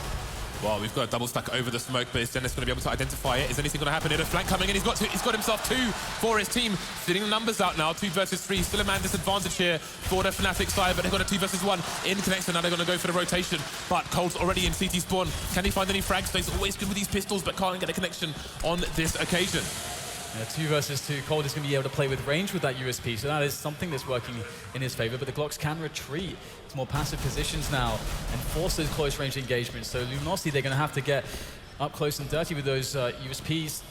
Well, we've got a double stack over the smoke, but is Dennis going to be able to identify it? Is anything going to happen here? The flank coming in. He's got himself 2 for his team. Fitting the numbers out now. 2 versus 3. Still a man disadvantage here for the Fnatic side, but they've got a 2 versus 1 in connection. Now they're going to go for the rotation. But Cold's already in CT spawn. Can he find any frags? He's always good with these pistols, but can't get a connection on this occasion. Yeah, 2 versus 2. Cold is going to be able to play with range with that USP, so that is something that's working in his favor. But the Glocks can retreat to more passive positions now and force those close range engagements. So Luminosity, they're going to have to get up close and dirty with those USPs.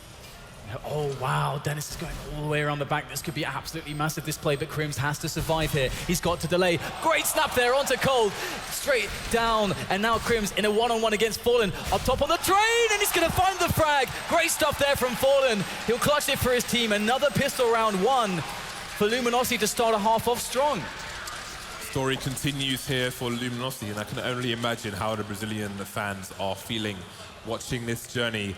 Oh, wow, Dennis is going all the way around the back. This could be absolutely massive, this play, but Crims has to survive here. He's got to delay. Great snap there onto Cold. Straight down, and now Crims in a one-on-one against Fallen. Up top on the train, and he's going to find the frag. Great stuff there from Fallen. He'll clutch it for his team. Another pistol round 1 for Luminosity to start a half off strong. story continues here for Luminosity, and I can only imagine how the Brazilian fans are feeling watching this journey.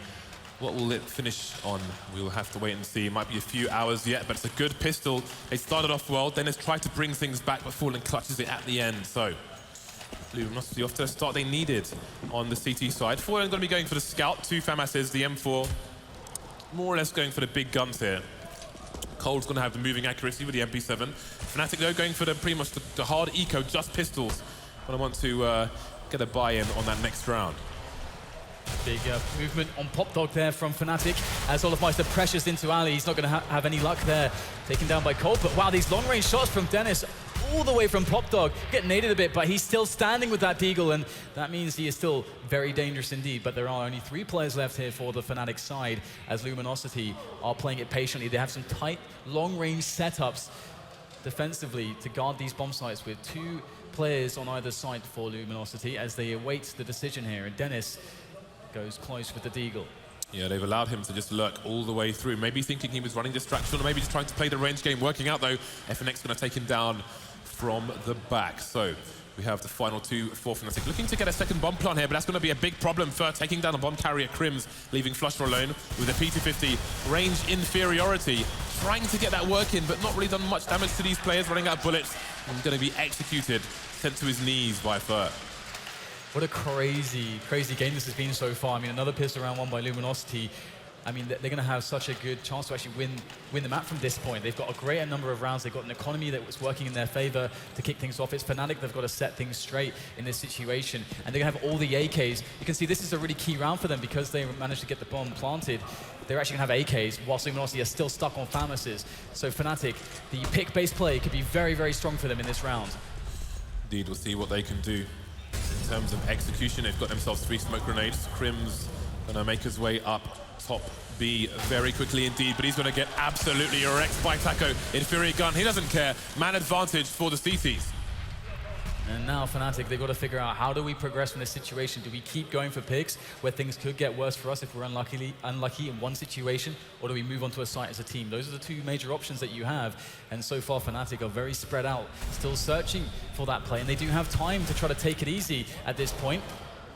What will it finish on? We'll have to wait and see. It might be a few hours yet, but it's a good pistol. They started off well, Dennis tried to bring things back, but Fallen clutches it at the end. So Luminosity off to the start they needed on the CT side. Fallen going to be going for the Scout, 2 FAMASs, the M4. More or less going for the big guns here. Cold's going to have the moving accuracy with the MP7. Fnatic, though, going for pretty much the hard eco, just pistols. But I want to get a buy-in on that next round. Big movement on Pop Dog there from Fnatic as Olofmeister pressures into Ali. He's not going to have any luck there, taken down by Cold. But wow, these long-range shots from Dennis all the way from Pop Dog. Get naded a bit, but he's still standing with that Deagle, and that means he is still very dangerous indeed. But there are only 3 players left here for the Fnatic side as Luminosity are playing it patiently. They have some tight, long-range setups defensively to guard these bomb sites with 2 players on either side for Luminosity as they await the decision here. And Dennis goes close with the Deagle. Yeah, they've allowed him to just lurk all the way through. Maybe thinking he was running distraction, or maybe just trying to play the range game. Working out, though, FNX going to take him down from the back. So we have the final 2 for Fnatic. Looking to get a second bomb plant here, but that's going to be a big problem for taking down a bomb carrier Crims, leaving Flusher alone with a P250 range inferiority. Trying to get that work in, but not really done much damage to these players, running out of bullets. And going to be executed, sent to his knees by Fur. What a crazy, crazy game this has been so far. I mean, another pistol round won by Luminosity. I mean, they're going to have such a good chance to actually win the map from this point. They've got a greater number of rounds. They've got an economy that was working in their favor to kick things off. It's Fnatic. They've got to set things straight in this situation. And they're going to have all the AKs. You can see this is a really key round for them because they managed to get the bomb planted. They're actually going to have AKs, whilst Luminosity are still stuck on FAMASs. So Fnatic, the pick-based play could be very, very strong for them in this round. Indeed, we'll see what they can do. In terms of execution, they've got themselves 3 smoke grenades. Crims gonna make his way up top B very quickly indeed, but he's gonna get absolutely wrecked by Taco. Inferior gun, he doesn't care. Man advantage for the CTs. And now Fnatic, they've got to figure out how do we progress from this situation? Do we keep going for picks where things could get worse for us if we're unlucky in one situation, or do we move on to a site as a team? Those are the 2 major options that you have. And so far Fnatic are very spread out, still searching for that play, and they do have time to try to take it easy at this point.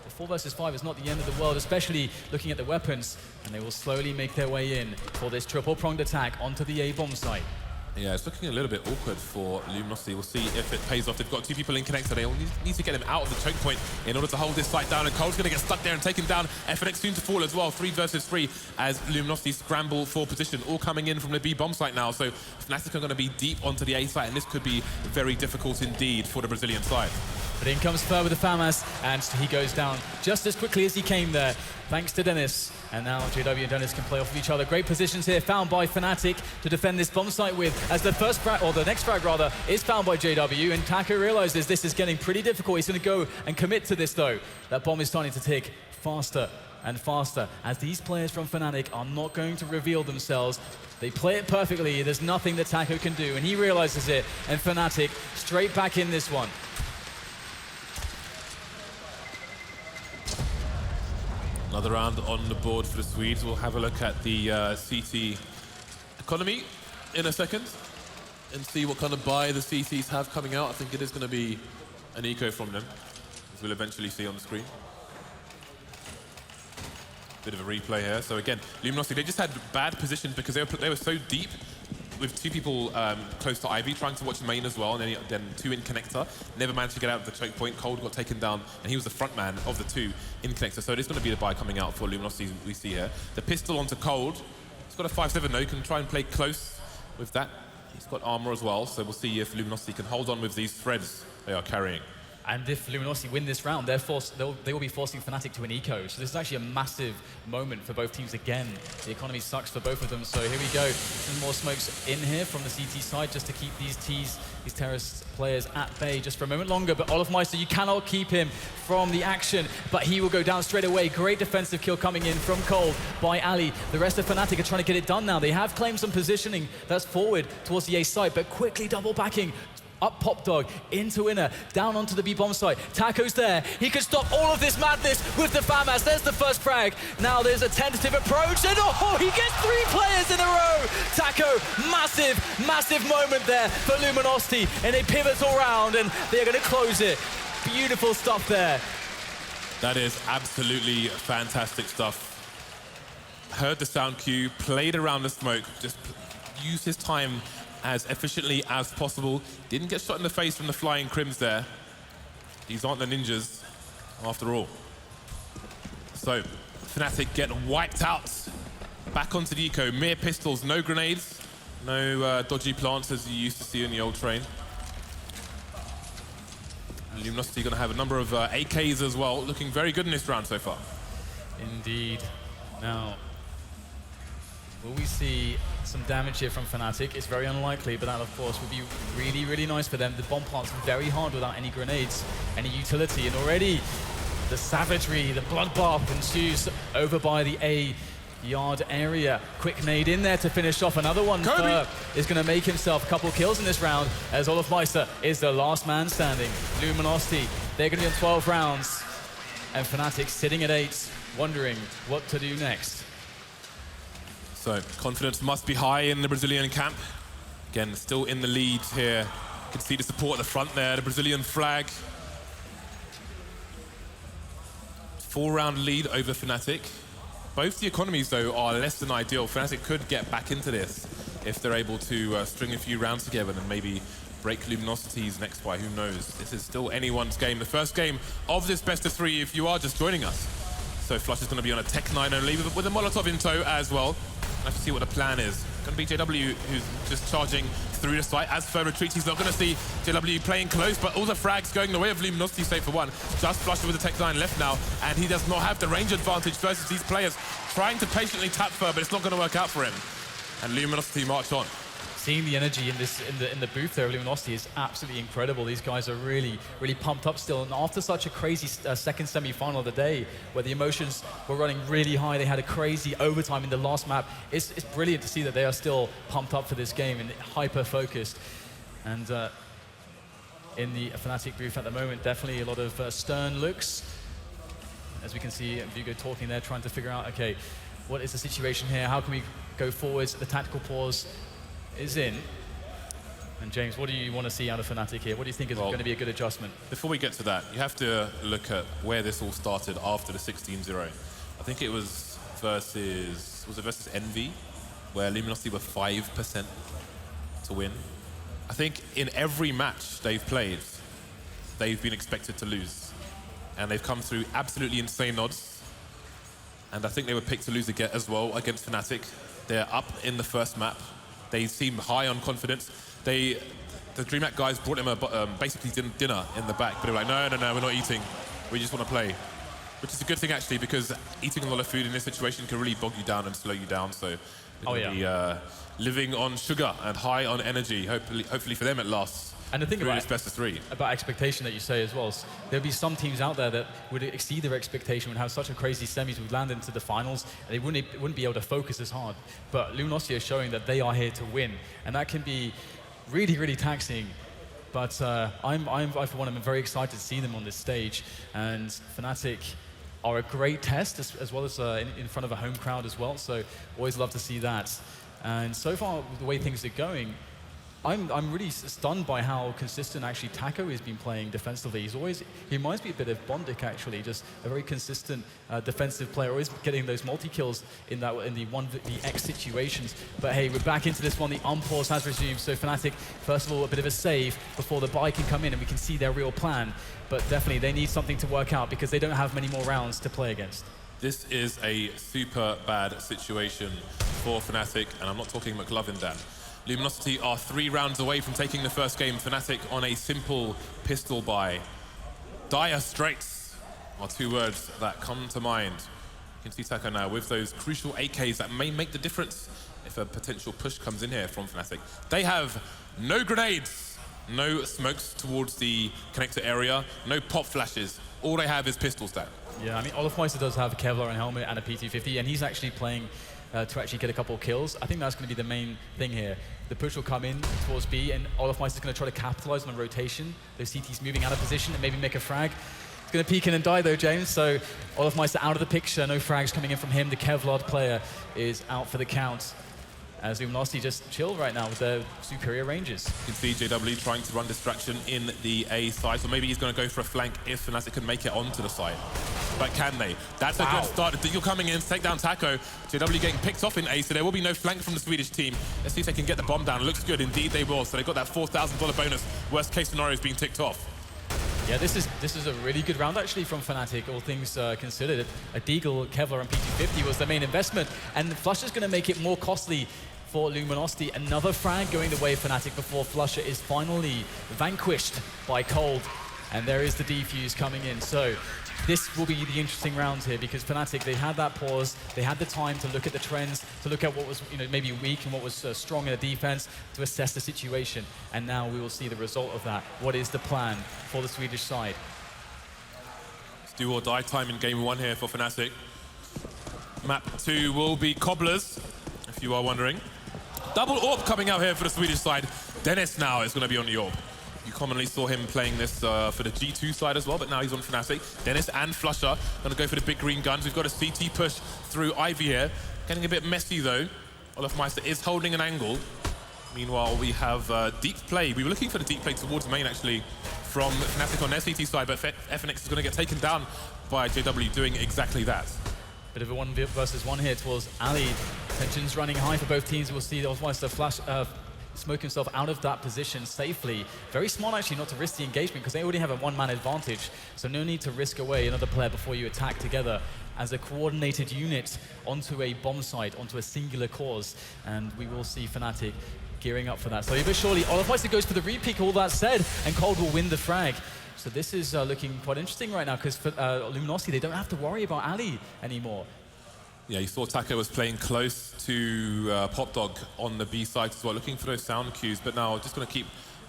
The 4 versus 5 is not the end of the world, especially looking at the weapons, and they will slowly make their way in for this triple-pronged attack onto the A bomb site. Yeah, it's looking a little bit awkward for Luminosity. We'll see if it pays off. They've got 2 people in connect, so they need to get him out of the choke point in order to hold this site down. And Cole's going to get stuck there and taken down. FNX soon to fall as well. 3 versus 3 as Luminosity scramble for position. All coming in from the B bomb site now. So Fnatic are going to be deep onto the A site, and this could be very difficult indeed for the Brazilian side. But in comes Fur with the FAMAS, and he goes down just as quickly as he came there, thanks to Dennis. And now JW and Dennis can play off of each other. Great positions here, found by Fnatic to defend this bomb site with, as the first frag, or the next frag rather, is found by JW, and Taco realizes this is getting pretty difficult. He's going to go and commit to this though. That bomb is starting to tick faster and faster, as these players from Fnatic are not going to reveal themselves. They play it perfectly, there's nothing that Taco can do, and he realizes it, and Fnatic straight back in this one. Another round on the board for the Swedes. We'll have a look at the CT economy in a second and see what kind of buy the CTs have coming out. I think it is going to be an eco from them, as we'll eventually see on the screen. Bit of a replay here. So again, Luminosity, they just had bad positions because they were so deep with 2 people close to Ivy, trying to watch main as well, and then 2 in connector. Never managed to get out of the choke point. Cold got taken down, and he was the front man of the 2 in connector. So it is going to be the buy coming out for Luminosity we see here. The pistol onto Cold. He's got a 5-7 though. He can try and play close with that. He's got armor as well, so we'll see if Luminosity can hold on with these threads they are carrying. And if Luminosity win this round, they will be forcing Fnatic to an eco. So this is actually a massive moment for both teams again. The economy sucks for both of them. So here we go. Some more smokes in here from the CT side just to keep these terrorist players at bay just for a moment longer. But Olofmeister, you cannot keep him from the action, but he will go down straight away. Great defensive kill coming in from Cold by Ali. The rest of Fnatic are trying to get it done now. They have claimed some positioning that's forward towards the A site, but quickly double backing. Up Pop Dog, into Inner, down onto the B bomb site. Taco's there. He can stop all of this madness with the FAMAS. There's the first frag. Now there's a tentative approach, and oh, he gets 3 players in a row. Taco, massive massive moment there for Luminosity in a pivotal round, and they're going to close it. Beautiful stuff there. That is absolutely fantastic stuff. Heard the sound cue, played around the smoke, just used his time as efficiently as possible. Didn't get shot in the face from the flying Crims there. These aren't the ninjas, after all. So, Fnatic get wiped out. Back onto the eco, mere pistols, no grenades, no dodgy plants as you used to see in the old train. And Luminosity going to have a number of AKs as well, looking very good in this round so far. Indeed. Now, will we see some damage here from Fnatic? It's very unlikely, but that, of course, would be really, really nice for them. The bomb plant's very hard without any grenades, any utility, and already the savagery, the bloodbath ensues over by the A yard area. Quick nade in there to finish off. Another one is going to make himself a couple kills in this round, as olofmeister is the last man standing. Luminosity, they're going to be on 12 rounds, and Fnatic sitting at 8, wondering what to do next. So, confidence must be high in the Brazilian camp. Again, still in the lead here. You can see the support at the front there, the Brazilian flag. 4-round lead over Fnatic. Both the economies, though, are less than ideal. Fnatic could get back into this if they're able to string a few rounds together and maybe break Luminosity's next fight. Who knows? This is still anyone's game. The first game of this best of 3 if you are just joining us. So Flush is going to be on a Tech 9 only with a Molotov in tow as well. I have to see what the plan is. Going to be JW who's just charging through the site. As for retreats, he's not going to see JW playing close, but all the frags going the way of Luminosity, save for one. Just Flush with the Tech 9 left now, and he does not have the range advantage versus these players trying to patiently tap for, but it's not going to work out for him. And Luminosity march on. Seeing the energy in the booth there of Luminosity is absolutely incredible. These guys are really, really pumped up still. And after such a crazy second semi-final of the day, where the emotions were running really high, they had a crazy overtime in the last map. It's brilliant to see that they are still pumped up for this game and hyper-focused. And in the Fnatic booth at the moment, definitely a lot of stern looks. As we can see, Vigo talking there, trying to figure out, okay, what is the situation here? How can we go forwards? The tactical pause is in. And James, what do you want to see out of Fnatic here? What do you think is going to be a good adjustment? Before we get to that, you have to look at where this all started after the 16-0. I think it was versus Envy, where Luminosity were 5% to win. I think in every match they've played, they've been expected to lose. And they've come through absolutely insane odds. And I think they were picked to lose again as well against Fnatic. They're up in the first map. They seem high on confidence. The DreamHack guys brought him basically dinner in the back, but they were like, no, we're not eating. We just want to play. Which is a good thing, actually, because eating a lot of food in this situation can really bog you down and slow you down. So they're be living on sugar and high on energy. Hopefully for them it lasts. And the thing about best of 3. About expectation that you say as well, there'll be some teams out there that would exceed their expectation, would have such a crazy semis, would land into the finals, and they wouldn't be able to focus as hard. But Luminosity is showing that they are here to win, and that can be really, really taxing. But I, for one, am very excited to see them on this stage. And Fnatic are a great test, as well as in front of a home crowd as well. So always love to see that. And so far, the way things are going, I'm really stunned by how consistent actually Taco has been playing defensively. He reminds me a bit of Bondic actually, just a very consistent defensive player, always getting those multi-kills in the 1vx situations. But hey, we're back into this one. The unpause has resumed. So Fnatic, first of all, a bit of a save before the buy can come in and we can see their real plan. But definitely they need something to work out because they don't have many more rounds to play against. This is a super bad situation for Fnatic, and I'm not talking McLovin, Dan. Luminosity are 3 rounds away from taking the first game. Fnatic on a simple pistol buy. Dire straits are 2 words that come to mind. You can see Taco now with those crucial AKs that may make the difference if a potential push comes in here from Fnatic. They have no grenades, no smokes towards the connector area, no pop flashes. All they have is pistols, Dan. Yeah, I mean, olofmeister does have a Kevlar and helmet and a PT-50, and he's actually playing to actually get a couple of kills. I think that's going to be the main thing here. The push will come in towards B, and olofmeister's going to try to capitalize on the rotation. Those CTs moving out of position and maybe make a frag. It's going to peek in and die though, James, so olofmeister out of the picture. No frags coming in from him. The Kevlar player is out for the count. as Luminosity just chill right now with their superior ranges. You can see JW trying to run distraction in the A side, so maybe he's going to go for a flank if Fnatic can make it onto the side. But can they? That's a good start. You're coming in, take down Taco. JW getting picked off in A, so there will be no flank from the Swedish team. Let's see if they can get the bomb down. Looks good, indeed they will. So they got that $4,000 bonus. Worst case scenario is being ticked off. Yeah, this is a really good round actually from Fnatic, all things considered. A Deagle, Kevlar, and PT50 was their main investment, and Flusher's going to make it more costly for Luminosity. Another frag going the way of Fnatic before Flusher is finally vanquished by Cold, and there is the defuse coming in. So this will be the interesting round here, because Fnatic, they had that pause, they had the time to look at the trends, to look at what was maybe weak and what was strong in the defense, to assess the situation, and now we will see the result of that. What is the plan for the Swedish side? It's do or die time in game 1 here for Fnatic. Map 2 will be Cobblers, if you are wondering. Double AWP coming out here for the Swedish side. Dennis now is going to be on the AWP. You commonly saw him playing this for the G2 side as well, but now he's on Fnatic. Dennis and Flusher going to go for the big green guns. We've got a CT push through Ivy here. Getting a bit messy though. Olafmeister is holding an angle. Meanwhile, we have deep play. We were looking for the deep play towards main actually from Fnatic on their CT side, but FNX is going to get taken down by JW doing exactly that. Bit of a 1v1 here towards Ali. Tensions running high for both teams. We'll see Olafmeister flash smoke himself out of that position safely. Very smart actually not to risk the engagement, because they already have a one-man advantage, so no need to risk away another player before you attack together as a coordinated unit onto a bomb site, onto a singular cause, and we will see Fnatic gearing up for that. So but surely Olafmeister goes for the re-peek, all that said, and Cold will win the frag. So this is looking quite interesting right now, because for Luminosity, they don't have to worry about Ali anymore. Yeah, you saw Taco was playing close to Popdog on the B side as well, looking for those sound cues, but now just going to keep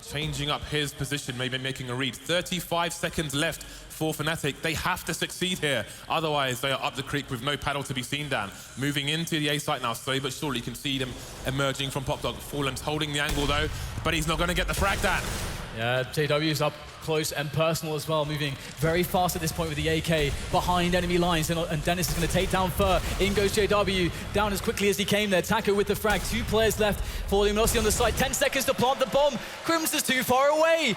changing up his position, maybe making a read. 35 seconds left for Fnatic. They have to succeed here, otherwise they are up the creek with no paddle to be seen down. Moving into the A site now, slowly but surely you can see them emerging from Popdog. Fallen's holding the angle though, but he's not going to get the frag down. Yeah, JW's up close and personal as well, moving very fast at this point with the AK behind enemy lines, and Dennis is going to take down Fur. In goes JW, down as quickly as he came there. Taco with the frag, 2 players left for Luminosity on the side, 10 seconds to plant the bomb. Crims is too far away.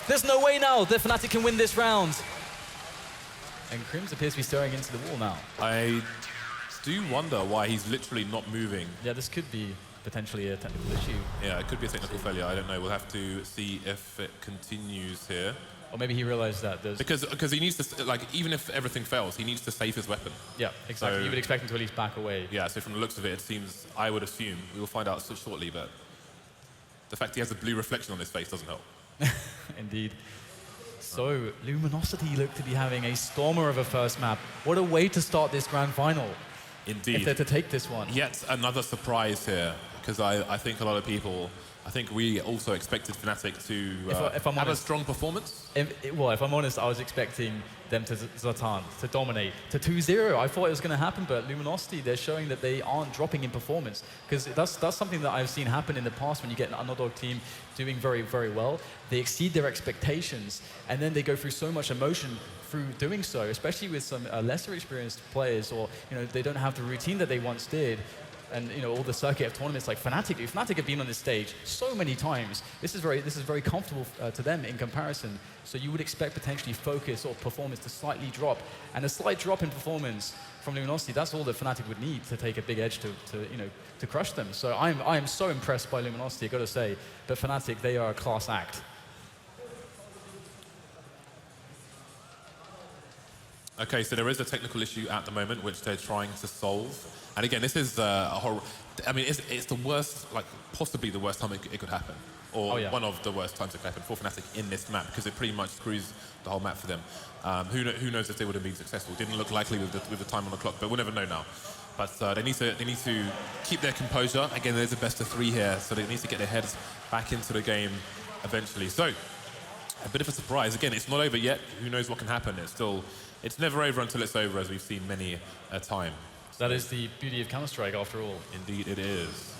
There's no way now that Fnatic can win this round. And Crims appears to be staring into the wall now. I do wonder why he's literally not moving. Yeah, this could be potentially a technical issue. Yeah, it could be a technical failure. I don't know. We'll have to see if it continues here. Or maybe he realized that there's... Because he needs to, like, even if everything fails, he needs to save his weapon. Yeah, exactly. So, you would expect him to at least back away. Yeah, so from the looks of it, it seems, I would assume, we will find out so shortly, but the fact he has a blue reflection on his face doesn't help. Indeed. So, Luminosity look to be having a stormer of a first map. What a way to start this grand final. Indeed. If they're to take this one. Yet another surprise here, because I think a lot of people, I think we also expected Fnatic to if I'm have honest, a strong performance. If I'm honest, I was expecting them to Zlatan, to dominate, to 2-0. I thought it was going to happen, but Luminosity, they're showing that they aren't dropping in performance, because that's something that I've seen happen in the past when you get an underdog team doing very, very well. They exceed their expectations, and then they go through so much emotion through doing so, especially with some lesser experienced players, or they don't have the routine that they once did. And all the circuit of tournaments like Fnatic. Fnatic have been on this stage so many times. This is very comfortable to them in comparison. So you would expect potentially focus or performance to slightly drop, and a slight drop in performance from Luminosity. That's all that Fnatic would need to take a big edge to crush them. So I am so impressed by Luminosity, I got to say. But Fnatic, they are a class act. Okay, so there is a technical issue at the moment which they're trying to solve. And again, this is it's the worst, like possibly the worst time it could happen. Or one of the worst times it could happen for Fnatic in this map, because it pretty much screws the whole map for them. Who knows if they would have been successful? Didn't look likely with the time on the clock, but we'll never know now. But they need to keep their composure. Again, there's a best of 3 here, so they need to get their heads back into the game eventually. So, a bit of a surprise. Again, it's not over yet. Who knows what can happen? It's never over until it's over, as we've seen many a time. That is the beauty of Counter-Strike, after all. Indeed it is.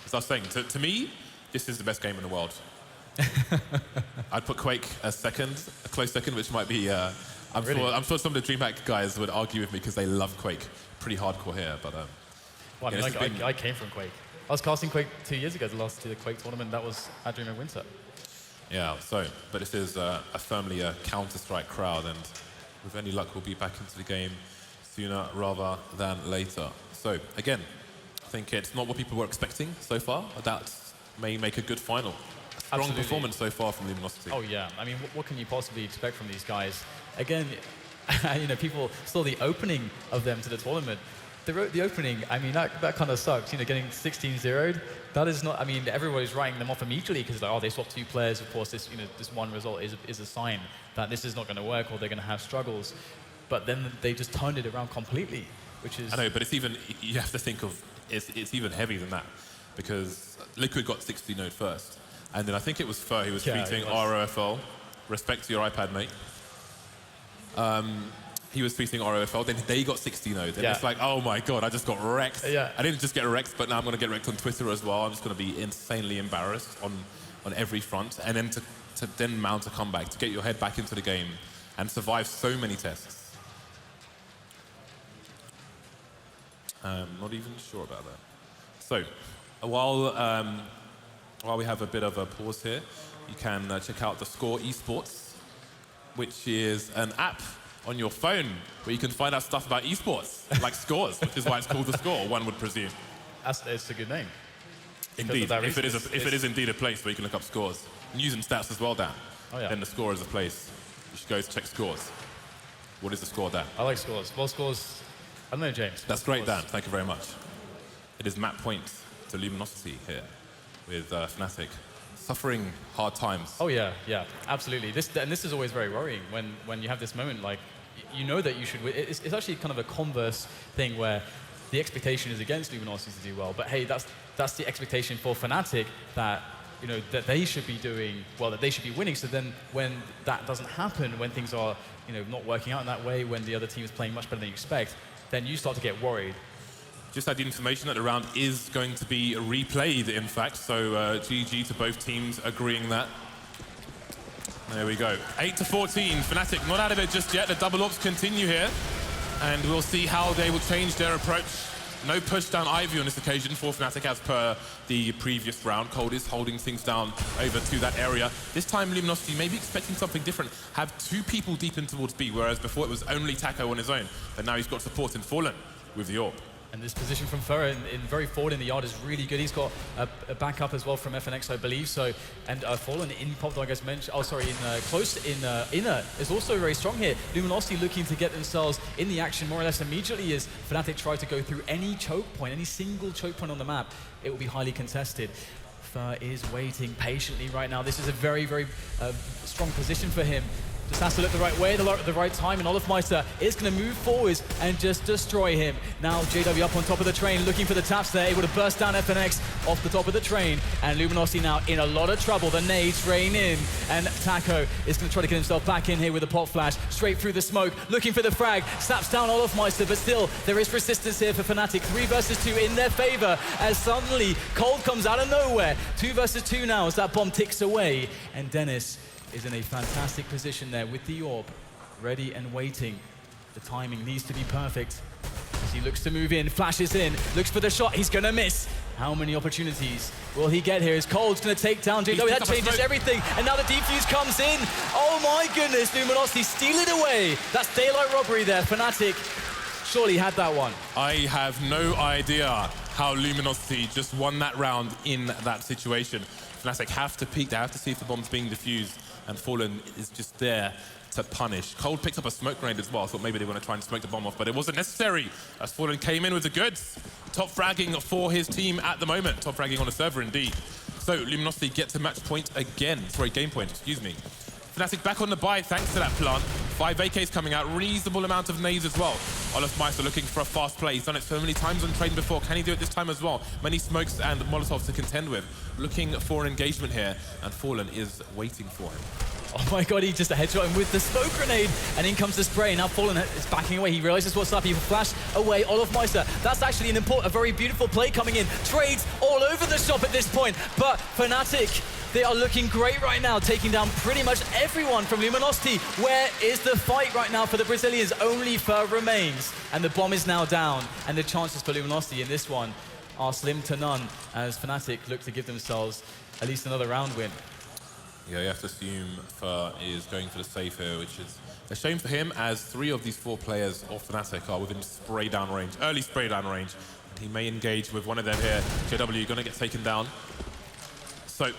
As I was saying, to me, this is the best game in the world. I'd put Quake a close second, which might be... I'm sure some of the DreamHack guys would argue with me because they love Quake. Pretty hardcore here, but... Well, I came from Quake. I was casting Quake 2 years ago, the last Quake tournament. That was at DreamHack Winter. Yeah, but this is firmly a Counter-Strike crowd, and with any luck, we'll be back into the game sooner rather than later. So, again, I think it's not what people were expecting so far. That may make a good final. Strong Absolutely. performance so far from Luminosity. Oh yeah, I mean, what can you possibly expect from these guys? Again, people saw the opening of them to the tournament. The opening, I mean, that kind of sucks. Getting 16-0'd. That is not. I mean, everybody's writing them off immediately because like, oh, they swapped 2 players. Of course, this one result is a sign that this is not going to work or they're going to have struggles. But then they just turned it around completely, which is. I know, but it's even. You have to think of it's even heavier than that because Liquid got 60-0'd first. And then I think it was Fur who was tweeting ROFL, respect to your iPad, mate. He was tweeting ROFL, then they got 60-0'd. And it's like, oh my God, I just got wrecked. Yeah. I didn't just get wrecked, but now I'm going to get wrecked on Twitter as well. I'm just going to be insanely embarrassed on every front. And then to then mount a comeback, to get your head back into the game and survive so many tests. Not even sure about that. So, while we have a bit of a pause here, you can check out theScore eSports, which is an app on your phone where you can find out stuff about eSports, like scores, which is why it's called theScore, one would presume. It's a good name. Indeed, if it is indeed a place where you can look up scores. News and stats as well, Dan. Oh, yeah. Then theScore is a place. You should go to check scores. What is theScore, Dan? I like scores. Well, scores, I don't know, James. That's great, Dan. Thank you very much. It is map point to Luminosity here with Fnatic. Suffering hard times. Oh yeah, absolutely. This is always very worrying when you have this moment, like, you know that you should win. It's actually kind of a converse thing where the expectation is against Luminosity to do well, but hey, that's the expectation for Fnatic that, that they should be doing well, that they should be winning. So then when that doesn't happen, when things are, not working out in that way, when the other team is playing much better than you expect, then you start to get worried. Just had the information that the round is going to be replayed, in fact, so GG to both teams agreeing that. There we go. 8-14, Fnatic not out of it just yet. The double ops continue here, and we'll see how they will change their approach. No push down Ivy on this occasion for Fnatic as per the previous round. Cold is holding things down over to that area. This time Luminosity may be expecting something different. Have 2 people deep in towards B, whereas before it was only Taco on his own. But now he's got support in Fallen with the AWP. And this position from Furrer in very forward in the yard is really good. He's got a backup as well from FNX, I believe. So, and Fallen in pop, like I mentioned. Oh, sorry, close in inner is also very strong here. Luminosity looking to get themselves in the action more or less immediately as Fnatic try to go through any choke point, any single choke point on the map. It will be highly contested. Fur is waiting patiently right now. This is a very, very strong position for him. Just has to look the right way, the right time, and Olofmeister is going to move forwards and just destroy him. Now JW up on top of the train, looking for the taps there, able to burst down FNX off the top of the train, and Luminosity now in a lot of trouble. The nades rain in, and Taco is going to try to get himself back in here with a pop flash, straight through the smoke, looking for the frag, snaps down Olofmeister, but still, there is resistance here for Fnatic. 3 versus 2 in their favor, as suddenly Cold comes out of nowhere. 2 versus 2 now as that bomb ticks away, and Dennis is in a fantastic position there with the AWP, ready and waiting. The timing needs to be perfect as he looks to move in, flashes in, looks for the shot, he's gonna miss. How many opportunities will he get here? As Cold's gonna take down JW, that changes everything, and now the defuse comes in. Oh my goodness, Luminosity steal it away. That's daylight robbery there. Fnatic surely had that one. I have no idea how Luminosity just won that round in that situation. Fnatic have to peek, they have to see if the bomb's being defused, and Fallen is just there to punish. Cold picked up a smoke grenade as well. I thought maybe they were going to try and smoke the bomb off, but it wasn't necessary as Fallen came in with the goods. Top fragging for his team at the moment. Top fragging on the server indeed. So Luminosity get to match point again. Sorry, game point, excuse me. Fnatic back on the buy thanks to that plant. 5 AKs coming out, reasonable amount of nades as well. Olofmeister looking for a fast play. He's done it so many times on train before. Can he do it this time as well? Many smokes and Molotovs to contend with. Looking for an engagement here, and Fallen is waiting for him. Oh my god, he just headshot him with the smoke grenade, and in comes the spray. Now Fallen is backing away. He realizes what's up. He flashed away Olofmeister. That's actually a very beautiful play coming in. Trades all over the shop at this point, but Fnatic, they are looking great right now, taking down pretty much everyone from Luminosity. Where is the fight right now for the Brazilians? Only Fur remains, and the bomb is now down, and the chances for Luminosity in this one are slim to none as Fnatic look to give themselves at least another round win. Yeah, you have to assume Fer is going for the safe here, which is a shame for him, as 3 of these 4 players of Fnatic are within spray down range, early spray down range. And he may engage with one of them here. JW going to get taken down. So,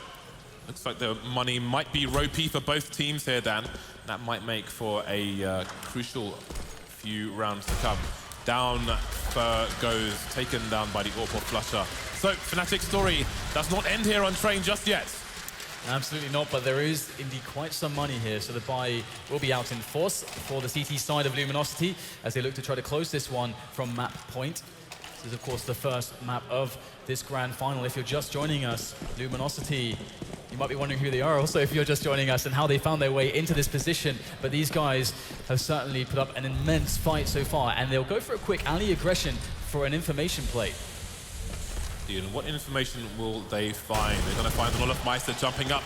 looks like the money might be ropey for both teams here, Dan. That might make for a crucial few rounds to come. Down Fer goes, taken down by the Orpor Flusher. So, Fnatic's story does not end here on Train just yet. Absolutely not, but there is indeed quite some money here. So the buy will be out in force for the CT side of Luminosity as they look to try to close this one from map point. This is, of course, the first map of this grand final. If you're just joining us, Luminosity, you might be wondering who they are also if you're just joining us and how they found their way into this position. But these guys have certainly put up an immense fight so far, and they'll go for a quick alley aggression for an information play. And what information will they find? They're going to find a lot of Meister jumping up,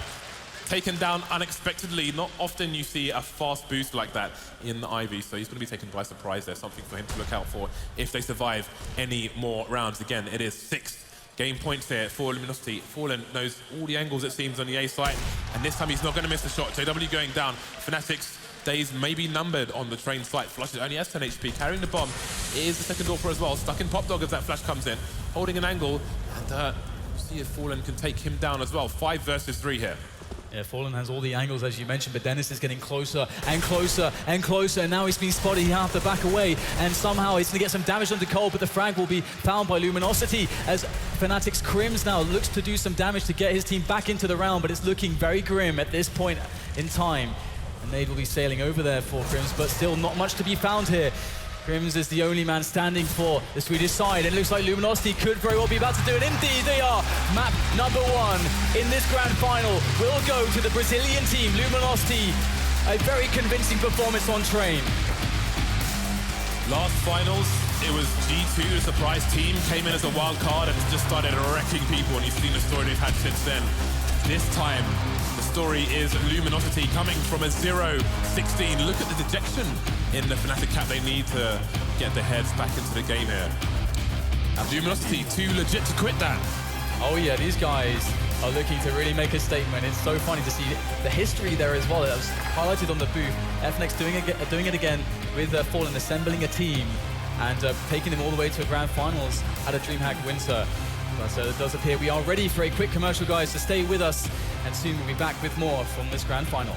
taken down unexpectedly. Not often you see a fast boost like that in the Ivy, so he's going to be taken by surprise. There's something for him to look out for if they survive any more rounds. Again, it is 6 game points here for Luminosity. Fallen knows all the angles, it seems, on the A side, and this time he's not going to miss the shot. JW going down. Fnatic's days may be numbered on the Train site. Flush only has 10 HP, carrying the bomb. It is the second Orpor as well, stuck in Pop Dog as that flash comes in, holding an angle, and see if Fallen can take him down as well. 5 versus 3 here. Yeah, Fallen has all the angles, as you mentioned, but Dennis is getting closer and closer and closer, and now he's been spotted. He has to back away, and somehow he's going to get some damage onto Cole, but the frag will be found by Luminosity as Fnatic's Crims now looks to do some damage to get his team back into the round, but it's looking very grim at this point in time. And Nade will be sailing over there for Crims, but still not much to be found here. Crims is the only man standing for the Swedish side. It looks like Luminosity could very well be about to do it. Indeed, they are. Map number 1 in this grand final will go to the Brazilian team, Luminosity. A very convincing performance on Train. Last finals, it was G2, the surprise team, came in as a wild card and just started wrecking people, and you've seen the story they've had since then. This time, the story is Luminosity coming from a 0-16. Look at the dejection in the Fnatic cap. They need to get their heads back into the game here. Luminosity too legit to quit that. Oh yeah, these guys are looking to really make a statement. It's so funny to see the history there as well. That was highlighted on the booth. FNX doing it again with Fallen, assembling a team and taking them all the way to a grand finals at a DreamHack Winter. So it does appear we are ready for a quick commercial, guys, so stay with us, and soon we'll be back with more from this grand final.